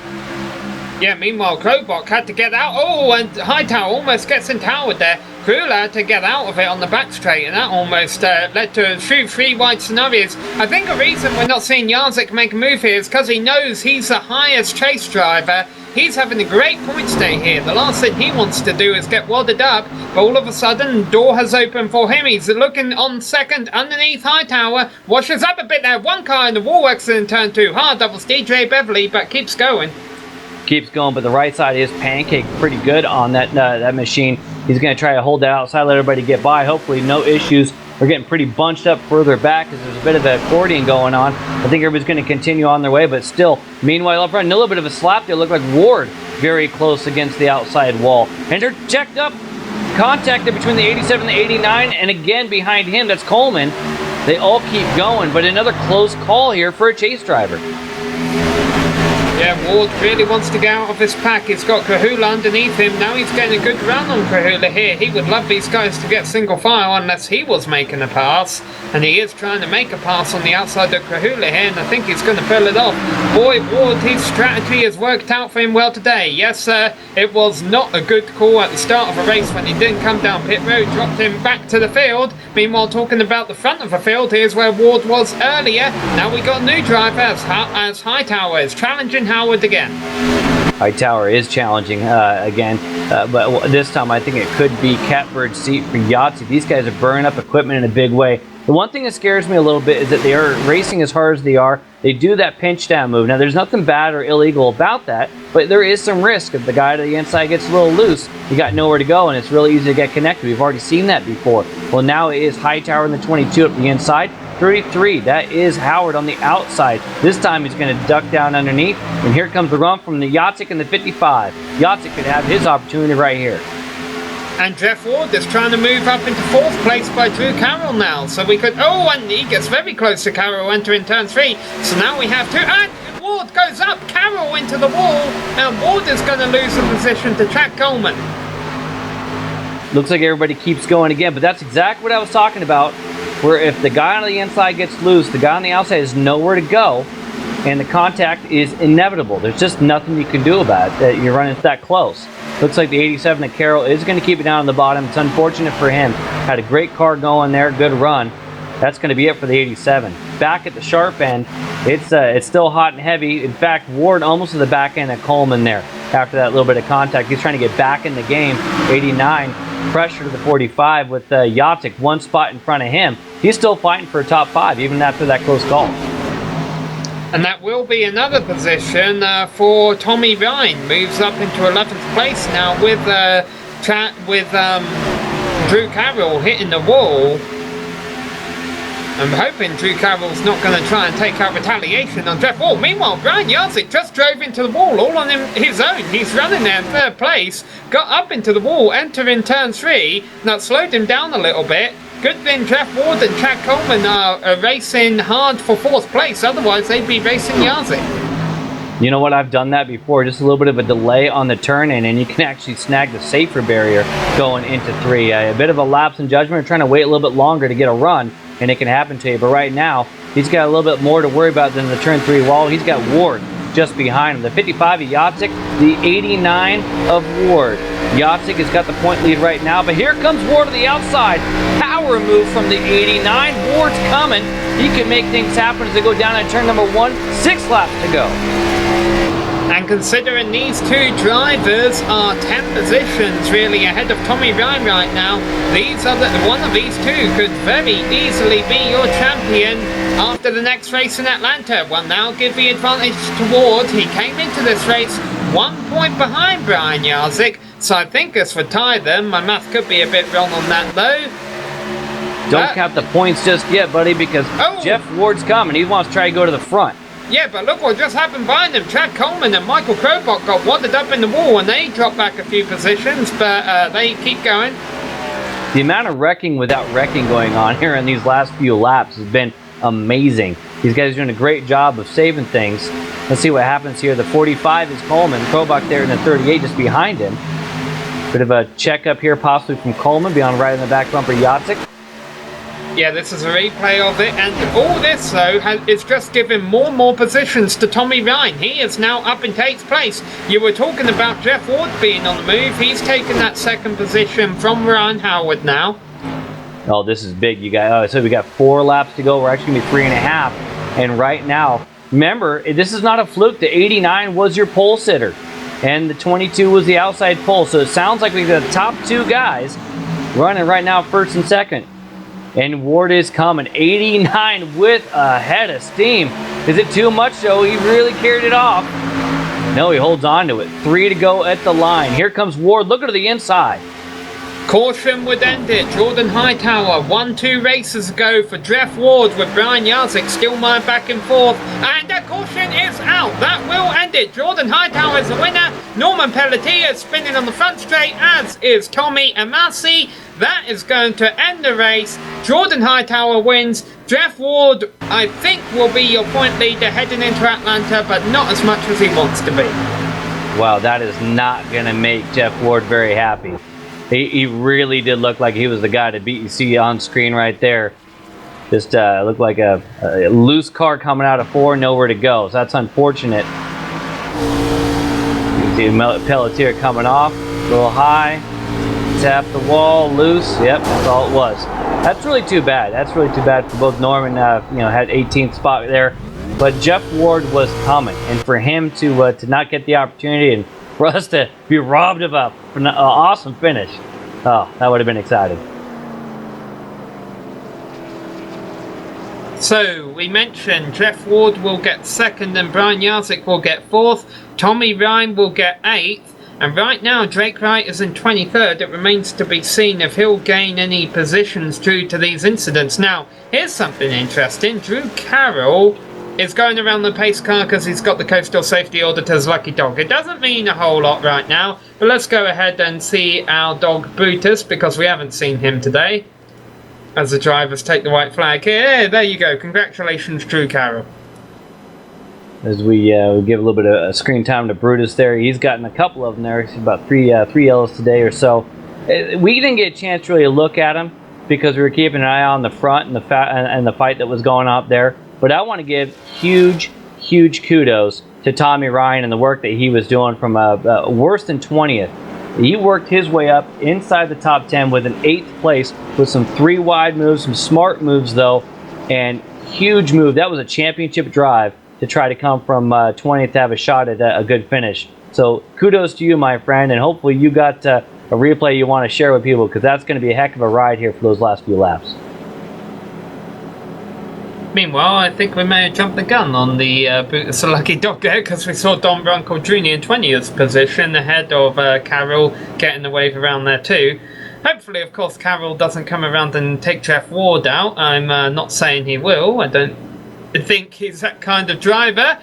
Yeah, meanwhile, Krobach had to get out. Oh, and Hightower almost gets into Howard there. Krahula had to get out of it on the back straight, and that almost led to a few 3 wide scenarios. I think the reason we're not seeing Yatzik make a move here is because he knows he's the highest chase driver. He's having a great points day here. The last thing he wants to do is get wadded up, but all of a sudden, the door has opened for him. He's looking on second underneath Hightower. Washes up a bit there. 1 car in the wall exit in turn 2. Hard doubles DJ Beverly, but keeps going. Keeps going, but the right side is pancaked pretty good on that machine. He's going to try to hold that outside, let everybody get by. Hopefully no issues. We're getting pretty bunched up further back because there's a bit of an accordion going on. I think everybody's going to continue on their way, but still, meanwhile up front, a little bit of a slap there. Looked like Ward very close against the outside wall. And they're checked up. Contact there between the 87 and the 89, and again behind him, that's Coleman. They all keep going, but another close call here for a chase driver. Yeah, Ward really wants to get out of this pack. He's got Krahula underneath him. Now he's getting a good run on Krahula here. He would love these guys to get single file unless he was making a pass. And he is trying to make a pass on the outside of Krahula here, and I think he's going to pull it off. Boy, Ward, his strategy has worked out for him well today. Yes, sir, it was not a good call at the start of a race when he didn't come down pit road, dropped him back to the field. Meanwhile, talking about the front of the field, here's where Ward was earlier. Now we got a new driver as Hightower is challenging Howard again. Hightower is challenging again, but this time I think it could be catbird seat for Yahtzee. These guys are burning up equipment in a big way. The one thing that scares me a little bit is that they are racing as hard as they are. They do that pinch down move. Now, there's nothing bad or illegal about that, but there is some risk. If the guy to the inside gets a little loose, you got nowhere to go, and it's really easy to get connected. We've already seen that before. Well, now it is Hightower in the 22 up the inside. 33, that is Howard on the outside. This time he's going to duck down underneath, and here comes the run from the Yahtzee in the 55. Yahtzee could have his opportunity right here. And Jeff Ward is trying to move up into 4th place by Drew Carroll now. So we could... Oh, and he gets very close to Carroll entering turn 3. So now we have 2. And Ward goes up. Carroll into the wall. And Ward is going to lose the position to Chad Coleman. Looks like everybody keeps going again, but that's exactly what I was talking about. Where if the guy on the inside gets loose, the guy on the outside has nowhere to go. and the contact is inevitable. There's just nothing you can do about it. That you're running that close. Looks like the 87 at Carroll is going to keep it down on the bottom. It's unfortunate for him. Had a great car going there, good run. That's going to be it for the 87. Back at the sharp end, it's still hot and heavy. In fact, Ward almost to the back end of Coleman there after that little bit of contact. He's trying to get back in the game. 89, pressure to the 45 with Yatik one spot in front of him. He's still fighting for a top 5 even after that close call. And that will be another position for Tommy Ryan. Moves up into 11th place now with Drew Carroll hitting the wall. I'm hoping Drew Carroll's not going to try and take out retaliation on Jeff Ward. Meanwhile, Brian Yazik just drove into the wall all on his own. He's running there in 3rd place, got up into the wall, entering turn 3. That slowed him down a little bit. Good thing Jeff Ward and Chad Coleman are racing hard for 4th place. Otherwise, they'd be racing Yazik. You know what? I've done that before. Just a little bit of a delay on the turn in, and you can actually snag the safer barrier going into 3. A bit of a lapse in judgment. We're trying to wait a little bit longer to get a run, and it can happen to you. But right now, he's got a little bit more to worry about than the turn 3 wall. He's got Ward just behind him. The 55 of Yatik, the 89 of Ward. Yatik has got the point lead right now, but here comes Ward to the outside. Power move from the 89. Ward's coming. He can make things happen as they go down at turn number 1. 6 laps to go. And considering these two drivers are 10 positions really ahead of Tommy Ryan right now, one of these two could very easily be your champion after the next race in Atlanta. Will now give the advantage to Ward. He came into this race 1 point behind Brian Yazik, so I think this would tie them. My math could be a bit wrong on that though. Don't count the points just yet, buddy, because Jeff Ward's coming. He wants to try to go to the front. Yeah, but look what just happened behind them. Chad Coleman and Michael Krobot got wadded up in the wall and they dropped back a few positions, but they keep going. The amount of wrecking without wrecking going on here in these last few laps has been amazing. These guys are doing a great job of saving things. Let's see what happens here. The 45 is Coleman. Krobot there in the 38 just behind him. Bit of a checkup here possibly from Coleman, beyond right in the back bumper Yatik. Yeah, this is a replay of it, and all this, though, is just giving more and more positions to Tommy Ryan. He is now up in 8th place. You were talking about Jeff Ward being on the move. He's taken that 2nd position from Ryan Howard now. Oh, this is big, you guys. So we got 4 laps to go. We're actually going to be 3.5. And right now, remember, this is not a fluke. The 89 was your pole sitter, and the 22 was the outside pole. So it sounds like we've got the top 2 guys running right now, 1st and 2nd. And Ward is coming. 89 with a head of steam. Is it too much, though? He really carried it off. No, he holds on to it. 3 to go at the line. Here comes Ward. Look at the inside. Caution would end it. Jordan Hightower 1-2 races ago for Jeff Ward with Brian Yazik still mine back and forth. And the caution is out. That will end it. Jordan Hightower is the winner. Norman Pelletier is spinning on the front straight, as is Tommy Amasi. That is going to end the race. Jordan Hightower wins. Jeff Ward, I think, will be your point leader heading into Atlanta, but not as much as he wants to be. Wow, that is not going to make Jeff Ward very happy. He really did look like he was the guy to beat. You see on screen right there. Just looked like a loose car coming out of 4, nowhere to go. So that's unfortunate. You see Pelletier coming off, a little high. Tap the wall, loose. Yep, that's all it was. That's really too bad. That's really too bad for both Norman. Had 18th spot there, but Jeff Ward was coming, and for him to not get the opportunity and for us to be robbed of an awesome finish, oh, that would have been exciting. So we mentioned Jeff Ward will get 2nd and Brian Yazik will get 4th. Tommy Ryan will get 8th. And right now, Drake Wright is in 23rd. It remains to be seen if he'll gain any positions due to these incidents. Now, here's something interesting. Drew Carroll is going around the pace car because he's got the Coastal Safety Auditor's lucky dog. It doesn't mean a whole lot right now, but let's go ahead and see our dog Brutus, because we haven't seen him today. As the drivers take the white flag here. There you go. Congratulations, Drew Carroll. As we give a little bit of screen time to Brutus there. He's gotten a couple of them there. He's about three yellows today or so. We didn't get a chance really to look at him because we were keeping an eye on the front and the fight that was going on up there. But I want to give huge huge kudos to Tommy Ryan and the work that he was doing from worse than 20th. He worked his way up inside the top 10 with an 8th place with some 3 wide moves, some smart moves though, and huge move. That was a championship drive to try to come from 20th to have a shot at a good finish. So kudos to you, my friend, and hopefully you got a replay you want to share with people, because that's going to be a heck of a ride here for those last few laps. Meanwhile, I think we may have jumped the gun on the boot of lucky dog there, because we saw Don Runkle Jr. in 20th position ahead of Carroll getting the wave around there too. Hopefully, of course, Carroll doesn't come around and take Jeff Ward out. I'm not saying he will. I don't think he's that kind of driver.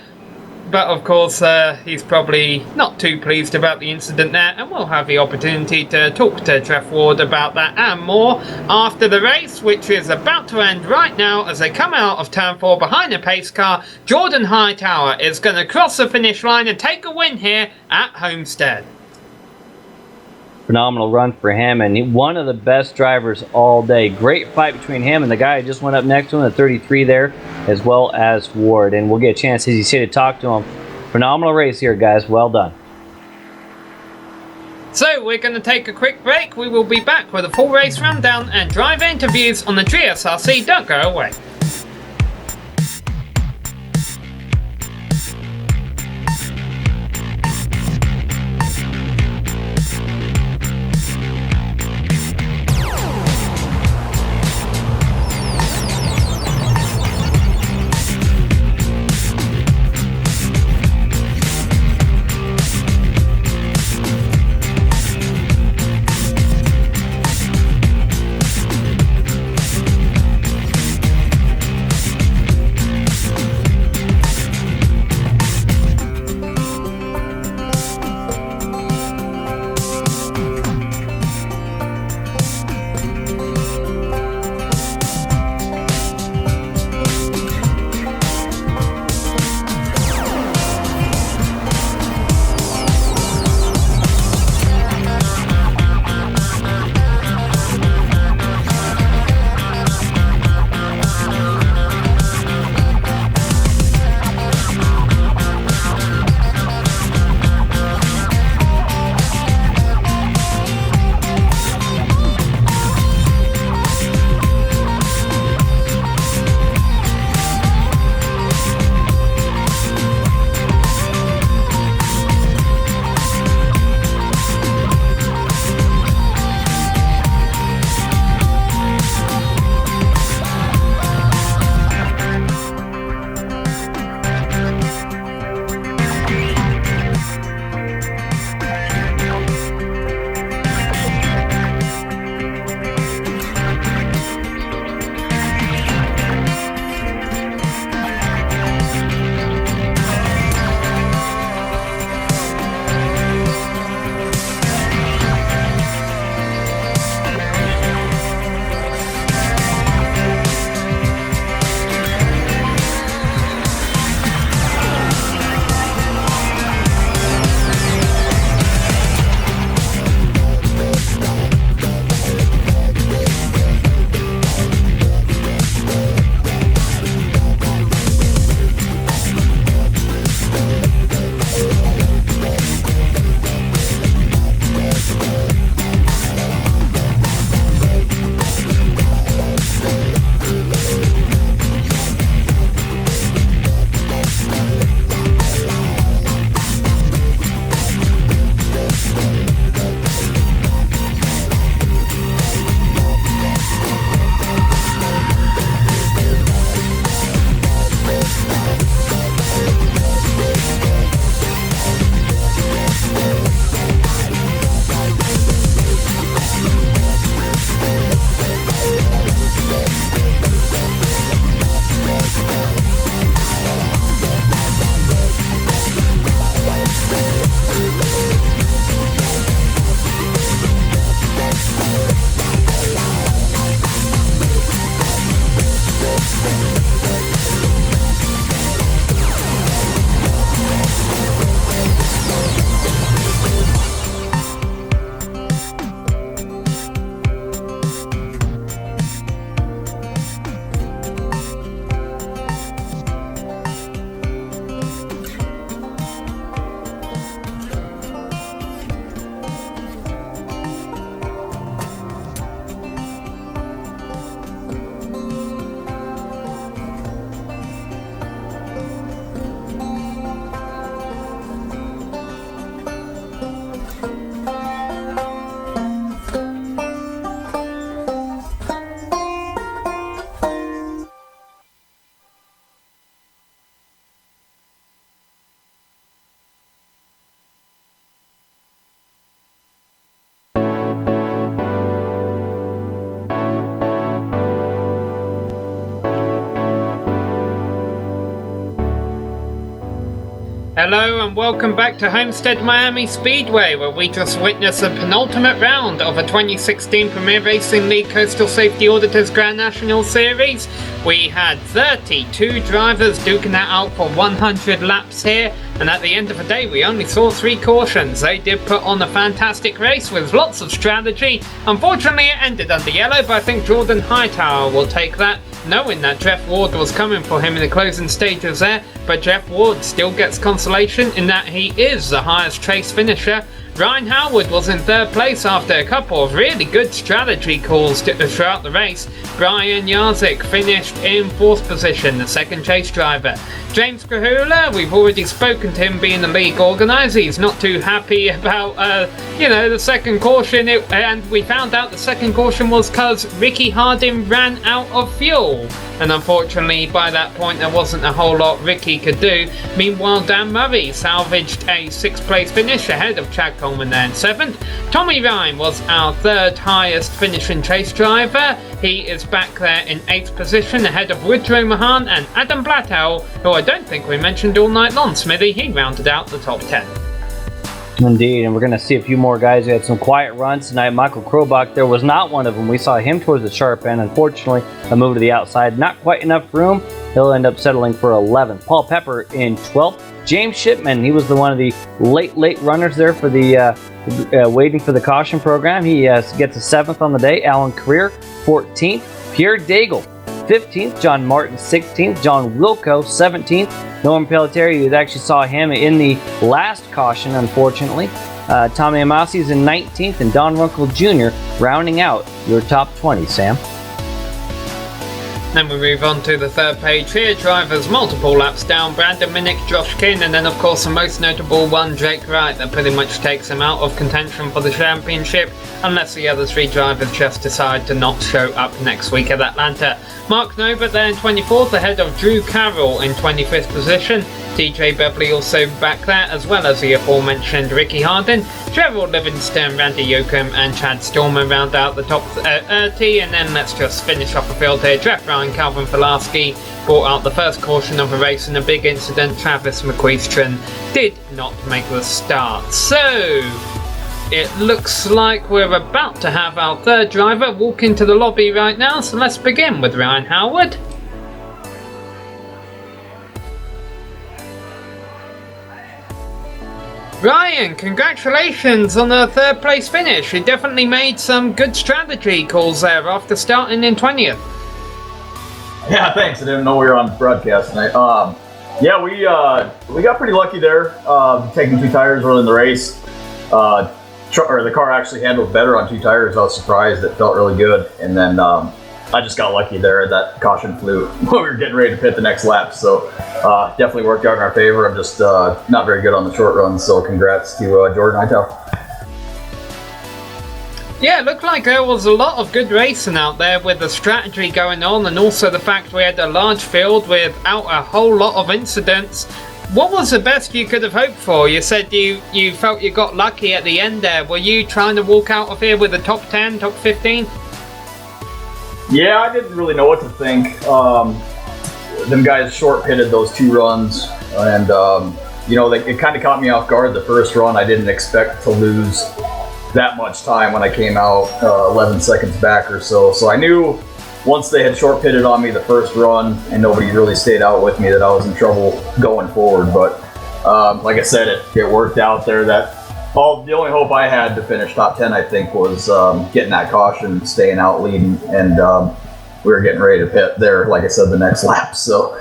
But of course, he's probably not too pleased about the incident there, and we'll have the opportunity to talk to Jeff Ward about that and more after the race, which is about to end right now as they come out of turn 4 behind the pace car. Jordan Hightower is going to cross the finish line and take a win here at Homestead. Phenomenal run for him, and one of the best drivers all day. Great fight between him and the guy who just went up next to him, the 33 there, as well as Ward. And we'll get a chance, as you say, to talk to him. Phenomenal race here, guys. Well done. So we're going to take a quick break. We will be back with a full race rundown and driver interviews on the GSRC. Don't go away. Hello and welcome back to Homestead Miami Speedway, where we just witnessed the penultimate round of a 2016 Premier Racing League Coastal Safety Auditors Grand National Series. We had 32 drivers duking it out for 100 laps here, and at the end of the day we only saw 3 cautions. They did put on a fantastic race with lots of strategy. Unfortunately it ended under yellow, but I think Jordan Hightower will take that, knowing that Jeff Ward was coming for him in the closing stages there. But Jeff Ward still gets consolation in that he is the highest trace finisher. Ryan Howard was in 3rd place after a couple of really good strategy calls throughout the race. Brian Jarzik finished in 4th position, the 2nd chase driver. James Kahula, we've already spoken to him being the league organiser. He's not too happy about, the second caution. And we found out the second caution was because Ricky Harding ran out of fuel. And unfortunately, by that point, there wasn't a whole lot Ricky could do. Meanwhile, Dan Murray salvaged a 6th place finish ahead of Chad Coleman there in 7th. Tommy Ryan was our 3rd highest finishing chase driver. He is back there in 8th position ahead of Woodrow Mahan and Adam Blattell, who I don't think we mentioned all night long. Smithy, he rounded out the top 10. Indeed, and we're going to see a few more guys who had some quiet runs tonight. Michael Krobach, there was not one of them. We saw him towards the sharp end. Unfortunately, a move to the outside. Not quite enough room. He'll end up settling for 11th. Paul Pepper in 12th. James Shipman, he was one of the late runners there for the waiting for the caution program. He gets a 7th on the day. Alan Career, 14th. Pierre Daigle, 15th. John Martin, 16th. John Wilco, 17th. Norman Pelletier, you actually saw him in the last caution, unfortunately. Tommy Amasi is in 19th, and Don Runkle Jr. rounding out your top 20, Sam. Then we move on to the 3rd page here. Drivers multiple laps down. Brandon Minnick, Josh King, and then of course the most notable one, Jake Wright, that pretty much takes him out of contention for the championship, unless the other 3 drivers just decide to not show up next week at Atlanta. Mark Novak there in 24th, ahead of Drew Carroll in 25th position. TJ Beverly also back there, as well as the aforementioned Ricky Hardin. Gerald Livingston, Randy Yoakum, and Chad Stormer round out the top 30, and then let's just finish off the field here. Jeff Ryan, Calvin Pulaski brought out the first caution of the race in a big incident. Travis McQueestron did not make the start. So it looks like we're about to have our 3rd driver walk into the lobby right now, so let's begin with Ryan Howard. Ryan, congratulations on a 3rd place finish. You definitely made some good strategy calls there after starting in 20th. Yeah, thanks. I didn't know we were on broadcast tonight. We got pretty lucky there, taking 2 tires early in the race. The car actually handled better on 2 tires. I was surprised. It felt really good. And then I just got lucky there. That caution flew when we were getting ready to pit the next lap. So definitely worked out in our favor. I'm just not very good on the short runs. So congrats to Jordan Hightower. Yeah, it looked like there was a lot of good racing out there with the strategy going on, and also the fact we had a large field without a whole lot of incidents. What was the best you could have hoped for? You said you felt you got lucky at the end there. Were you trying to walk out of here with a top 10, top 15? Yeah, I didn't really know what to think. Them guys short pitted those 2 runs, and it kind of caught me off guard the first run. I didn't expect to lose that much time when I came out 11 seconds back or so. So I knew once they had short pitted on me the first run and nobody really stayed out with me that I was in trouble going forward. But like I said, it worked out there. The only hope I had to finish top 10, I think, was getting that caution, staying out leading, and we were getting ready to pit there, like I said, the next lap. So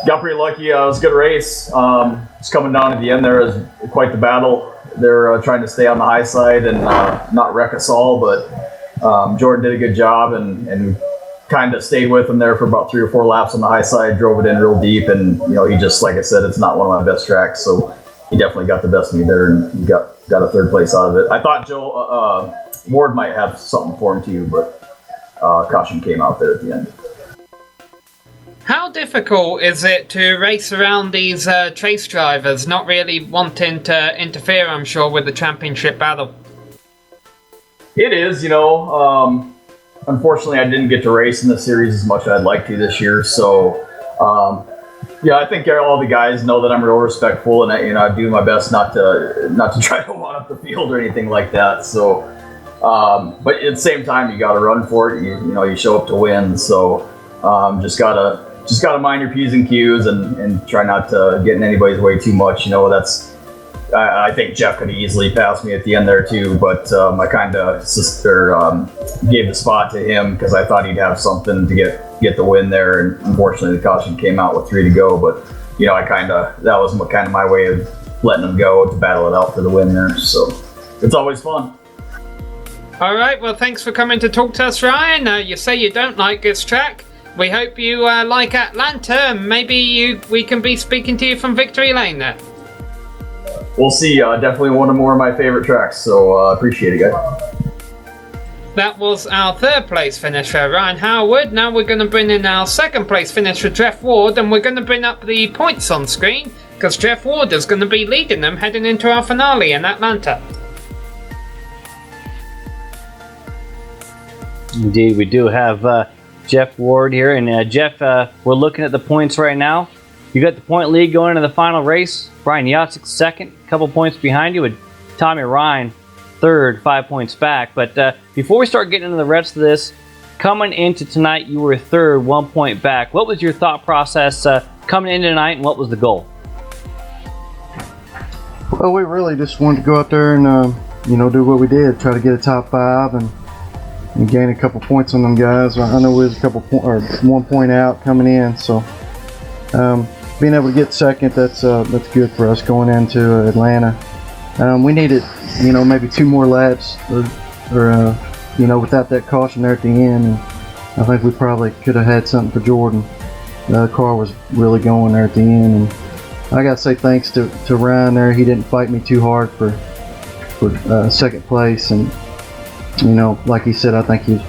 got pretty lucky. It was a good race. Just coming down at the end there is quite the battle. They're trying to stay on the high side and not wreck us all, but Jordan did a good job and kind of stayed with him there for about 3 or 4 laps on the high side, drove it in real deep, and he just, like I said, it's not one of my best tracks, so he definitely got the best of me there and got a 3rd place out of it. I thought Joe Ward might have something for him too, but caution came out there at the end. How difficult is it to race around these chase drivers, not really wanting to interfere, I'm sure, with the championship battle? It is, unfortunately I didn't get to race in the series as much as I'd like to this year, so Yeah, I think all the guys know that I'm real respectful, and I do my best not to try to run up the field or anything like that. So, but at the same time, you got to run for it. You show up to win. So, just gotta mind your P's and Q's and try not to get in anybody's way too much. I think Jeff could have easily passed me at the end there too, but I kind of gave the spot to him because I thought he'd have something to get the win there, and unfortunately the caution came out with 3 to go. But that was kind of my way of letting him go to battle it out for the win there. So it's always fun. All right, well, thanks for coming to talk to us, Ryan. You say you don't like this track. We hope you like Atlanta. Maybe we can be speaking to you from Victory Lane there. We'll see. Definitely one of more of my favorite tracks, so appreciate it, guys. That was our 3rd place finisher, Ryan Howard. Now we're going to bring in our 2nd place finisher, Jeff Ward, and we're going to bring up the points on screen because Jeff Ward is going to be leading them heading into our finale in Atlanta. Indeed, we do have Jeff Ward here, and Jeff, we're looking at the points right now. You got the point lead going into the final race. Brian Yacek 2nd, a couple points behind you, with Tommy Ryan 3rd, 5 points back. But before we start getting into the rest of this, coming into tonight, you were 3rd, 1 point back. What was your thought process coming into tonight, and what was the goal? Well, we really just wanted to go out there and do what we did, try to get a top 5 and gain a couple points on them guys. I know we was a couple 1 point out coming in, so being able to get 2nd, that's good for us going into Atlanta. We needed, maybe 2 more laps, or without that caution there at the end. And I think we probably could have had something for Jordan. The car was really going there at the end, and I gotta say thanks to Ryan there. He didn't fight me too hard for 2nd place, and like he said, I think he was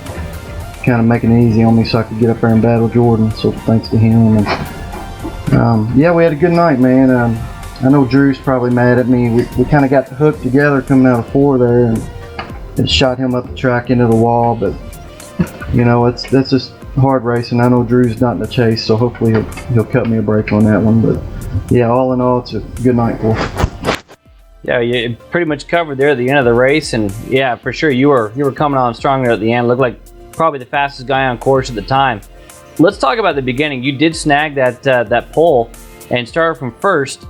kind of making it easy on me so I could get up there and battle Jordan. So thanks to him. And we had a good night, man. I know Drew's probably mad at me. We kind of got the hook together coming out of 4 there, and it shot him up the track into the wall. But that's just hard racing. I know Drew's not in the chase, so hopefully he'll cut me a break on that one. But yeah, all in all, it's a good night for him. Yeah, you pretty much covered there at the end of the race, and yeah, for sure you were coming on strong there at the end. Looked like probably the fastest guy on course at the time. Let's talk about the beginning. You did snag that pole and started from 1st,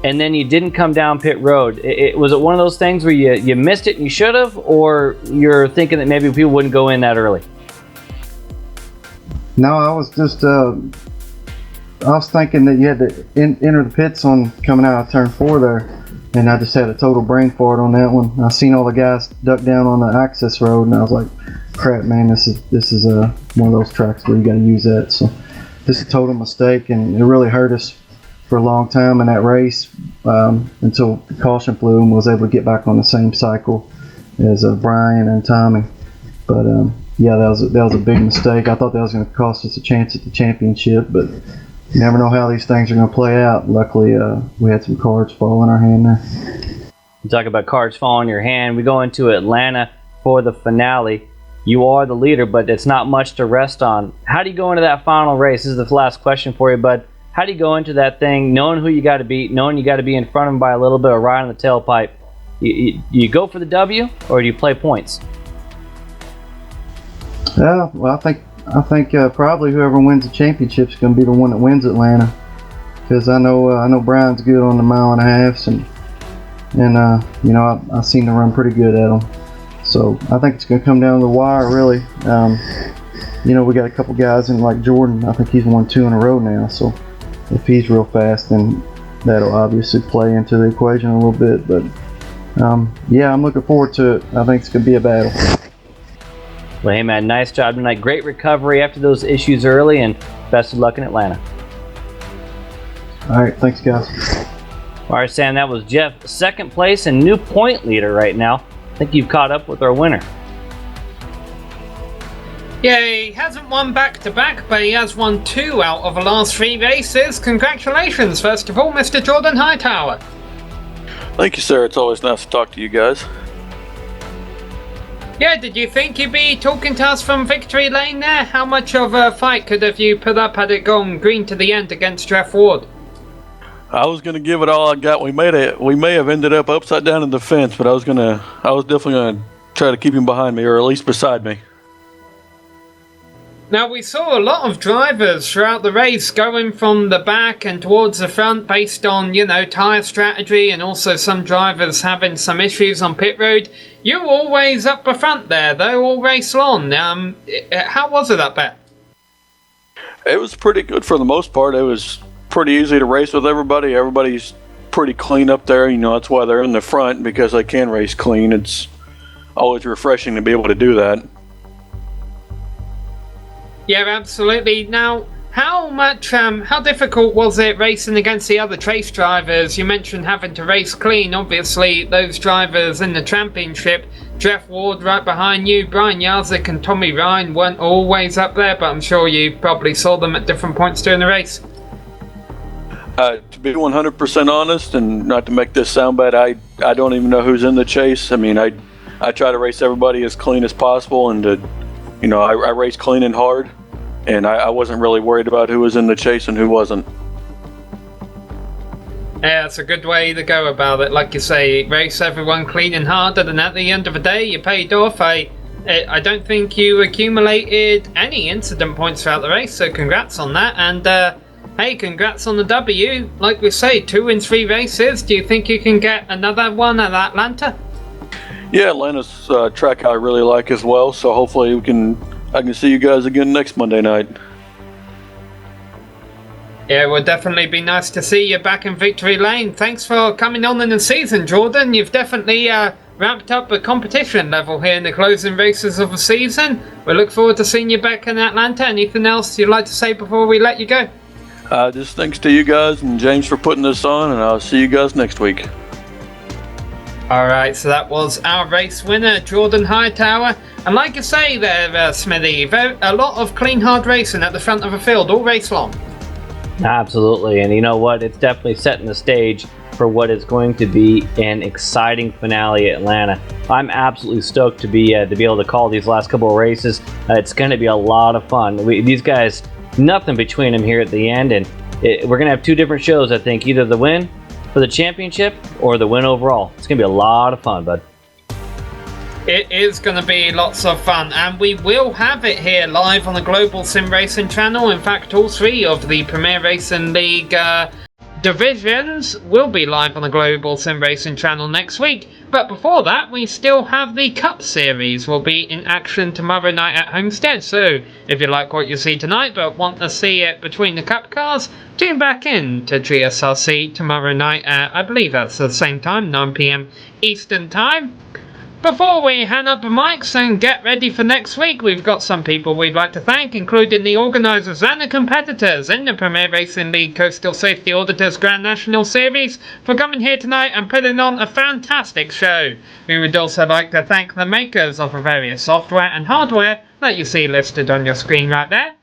and then you didn't come down pit road. Was it one of those things where you missed it and you should have, or you're thinking that maybe people wouldn't go in that early? No, I was just I was thinking that you had to enter the pits on coming out of turn 4 there, and I just had a total brain fart on that one. I seen all the guys duck down on the access road, and I was like, crap, man, this is one of those tracks where you got to use that. So this is a total mistake, and it really hurt us for a long time in that race until the caution flew and was able to get back on the same cycle as Brian and Tommy. But that was a big mistake. I thought that was going to cost us a chance at the championship, but you never know how these things are going to play out. Luckily, we had some cards fall in our hand there. You talk about cards falling in your hand. We go into Atlanta for the finale. You are the leader, but it's not much to rest on. How do you go into that final race? This is the last question for you, bud. How do you go into that thing knowing who you got to beat, knowing you got to be in front of them by a little bit of ride on the tailpipe? You go for the W, or do you play points? Yeah, well, I think probably whoever wins the championship is going to be the one that wins Atlanta, because I know Brian's good on the 1.5 miles, and I seem to run pretty good at them. So I think it's going to come down to the wire, really. We got a couple guys in like Jordan. I think he's won 2 in a row now. So if he's real fast, then that'll obviously play into the equation a little bit. But I'm looking forward to it. I think it's going to be a battle. Well, hey, man, nice job tonight. Great recovery after those issues early, and best of luck in Atlanta. All right, thanks, guys. All right, Sam, that was Jeff, 2nd place and new point leader right now. I think you've caught up with our winner. Yeah, he hasn't won back-to-back, but he has won 2 out of the last 3 races. Congratulations, first of all, Mr. Jordan Hightower. Thank you, sir. It's always nice to talk to you guys. Yeah, did you think you'd be talking to us from victory lane there? How much of a fight could have you put up had it gone green to the end against Jeff Ward? I was gonna give it all I got. We may have ended up upside down in the fence, but I was definitely gonna try to keep him behind me, or at least beside me. Now, we saw a lot of drivers throughout the race going from the back and towards the front based on, tyre strategy, and also some drivers having some issues on pit road. You were always up the front there, though, all race long. How was it up there? It was pretty good for the most part. It was pretty easy to race with everybody. Everybody's pretty clean up there. That's why they're in the front, because they can race clean. It's always refreshing to be able to do that. Yeah, absolutely. Now, how difficult was it racing against the other Trace drivers? You mentioned having to race clean. Obviously, those drivers in the championship, Jeff Ward right behind you, Brian Yazik and Tommy Ryan weren't always up there, but I'm sure you probably saw them at different points during the race. To be 100% honest, and not to make this sound bad, I don't even know who's in the chase. I mean, I try to race everybody as clean as possible, and I race clean and hard, and I wasn't really worried about who was in the chase and who wasn't. Yeah, it's a good way to go about it. Like you say, race everyone clean and hard, and at the end of the day, you paid off. I don't think you accumulated any incident points throughout the race, so congrats on that. And hey, congrats on the W. Like we say, 2 in 3 races. Do you think you can get another one at Atlanta? Yeah, Atlanta's a track I really like as well, so hopefully I can see you guys again next Monday night. Yeah, it would definitely be nice to see you back in victory lane. Thanks for coming on in the season, Jordan. You've definitely ramped up the competition level here in the closing races of the season. We look forward to seeing you back in Atlanta. Anything else you'd like to say before we let you go? Just thanks to you guys and James for putting this on, and I'll see you guys next week. Alright, so that was our race winner, Jordan Hightower. And like I say there, Smithy, a lot of clean, hard racing at the front of the field all race long. Absolutely, and you know what? It's definitely setting the stage for what is going to be an exciting finale at Atlanta. I'm absolutely stoked to be able to call these last couple of races. It's going to be a lot of fun. These guys, nothing between them here at the end, and we're going to have 2 different shows, I think. Either the win for the championship or the win overall. It's going to be a lot of fun, bud. It is going to be lots of fun, and we will have it here live on the Global Sim Racing channel. In fact, all 3 of the Premier Racing League divisions will be live on the Global Sim Racing channel next week. But before that, we still have the Cup Series will be in action tomorrow night at Homestead. So if you like what you see tonight but want to see it between the Cup cars, tune back in to GSRC tomorrow night at, I believe that's the same time, 9 PM Eastern Time. Before we hand up the mics and get ready for next week, we've got some people we'd like to thank, including the organisers and the competitors in the Premier Racing League Coastal Safety Auditors Grand National Series for coming here tonight and putting on a fantastic show. We would also like to thank the makers of the various software and hardware that you see listed on your screen right there.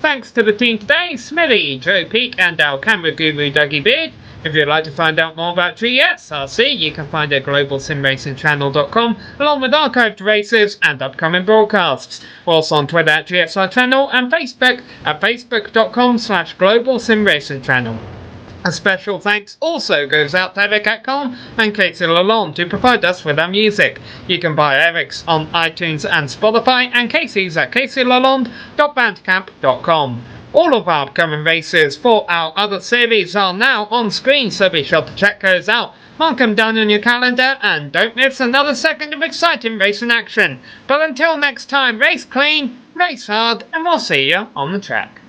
Thanks to the team today, Smithy, Joe Peak and our camera guru Dougie Beard. If you'd like to find out more about GSRC, you can find it at globalsimracingchannel.com, along with archived races and upcoming broadcasts. We're also on Twitter at GSR Channel and Facebook at facebook.com/globalsimracingchannel. A special thanks also goes out to Eric Atcom and Casey Lalonde to provide us with our music. You can buy Eric's on iTunes and Spotify, and Casey's at caseylalonde.bandcamp.com. All of our upcoming races for our other series are now on screen, so be sure to check those out. Mark them down on your calendar and don't miss another second of exciting racing action. But until next time, race clean, race hard, and we'll see you on the track.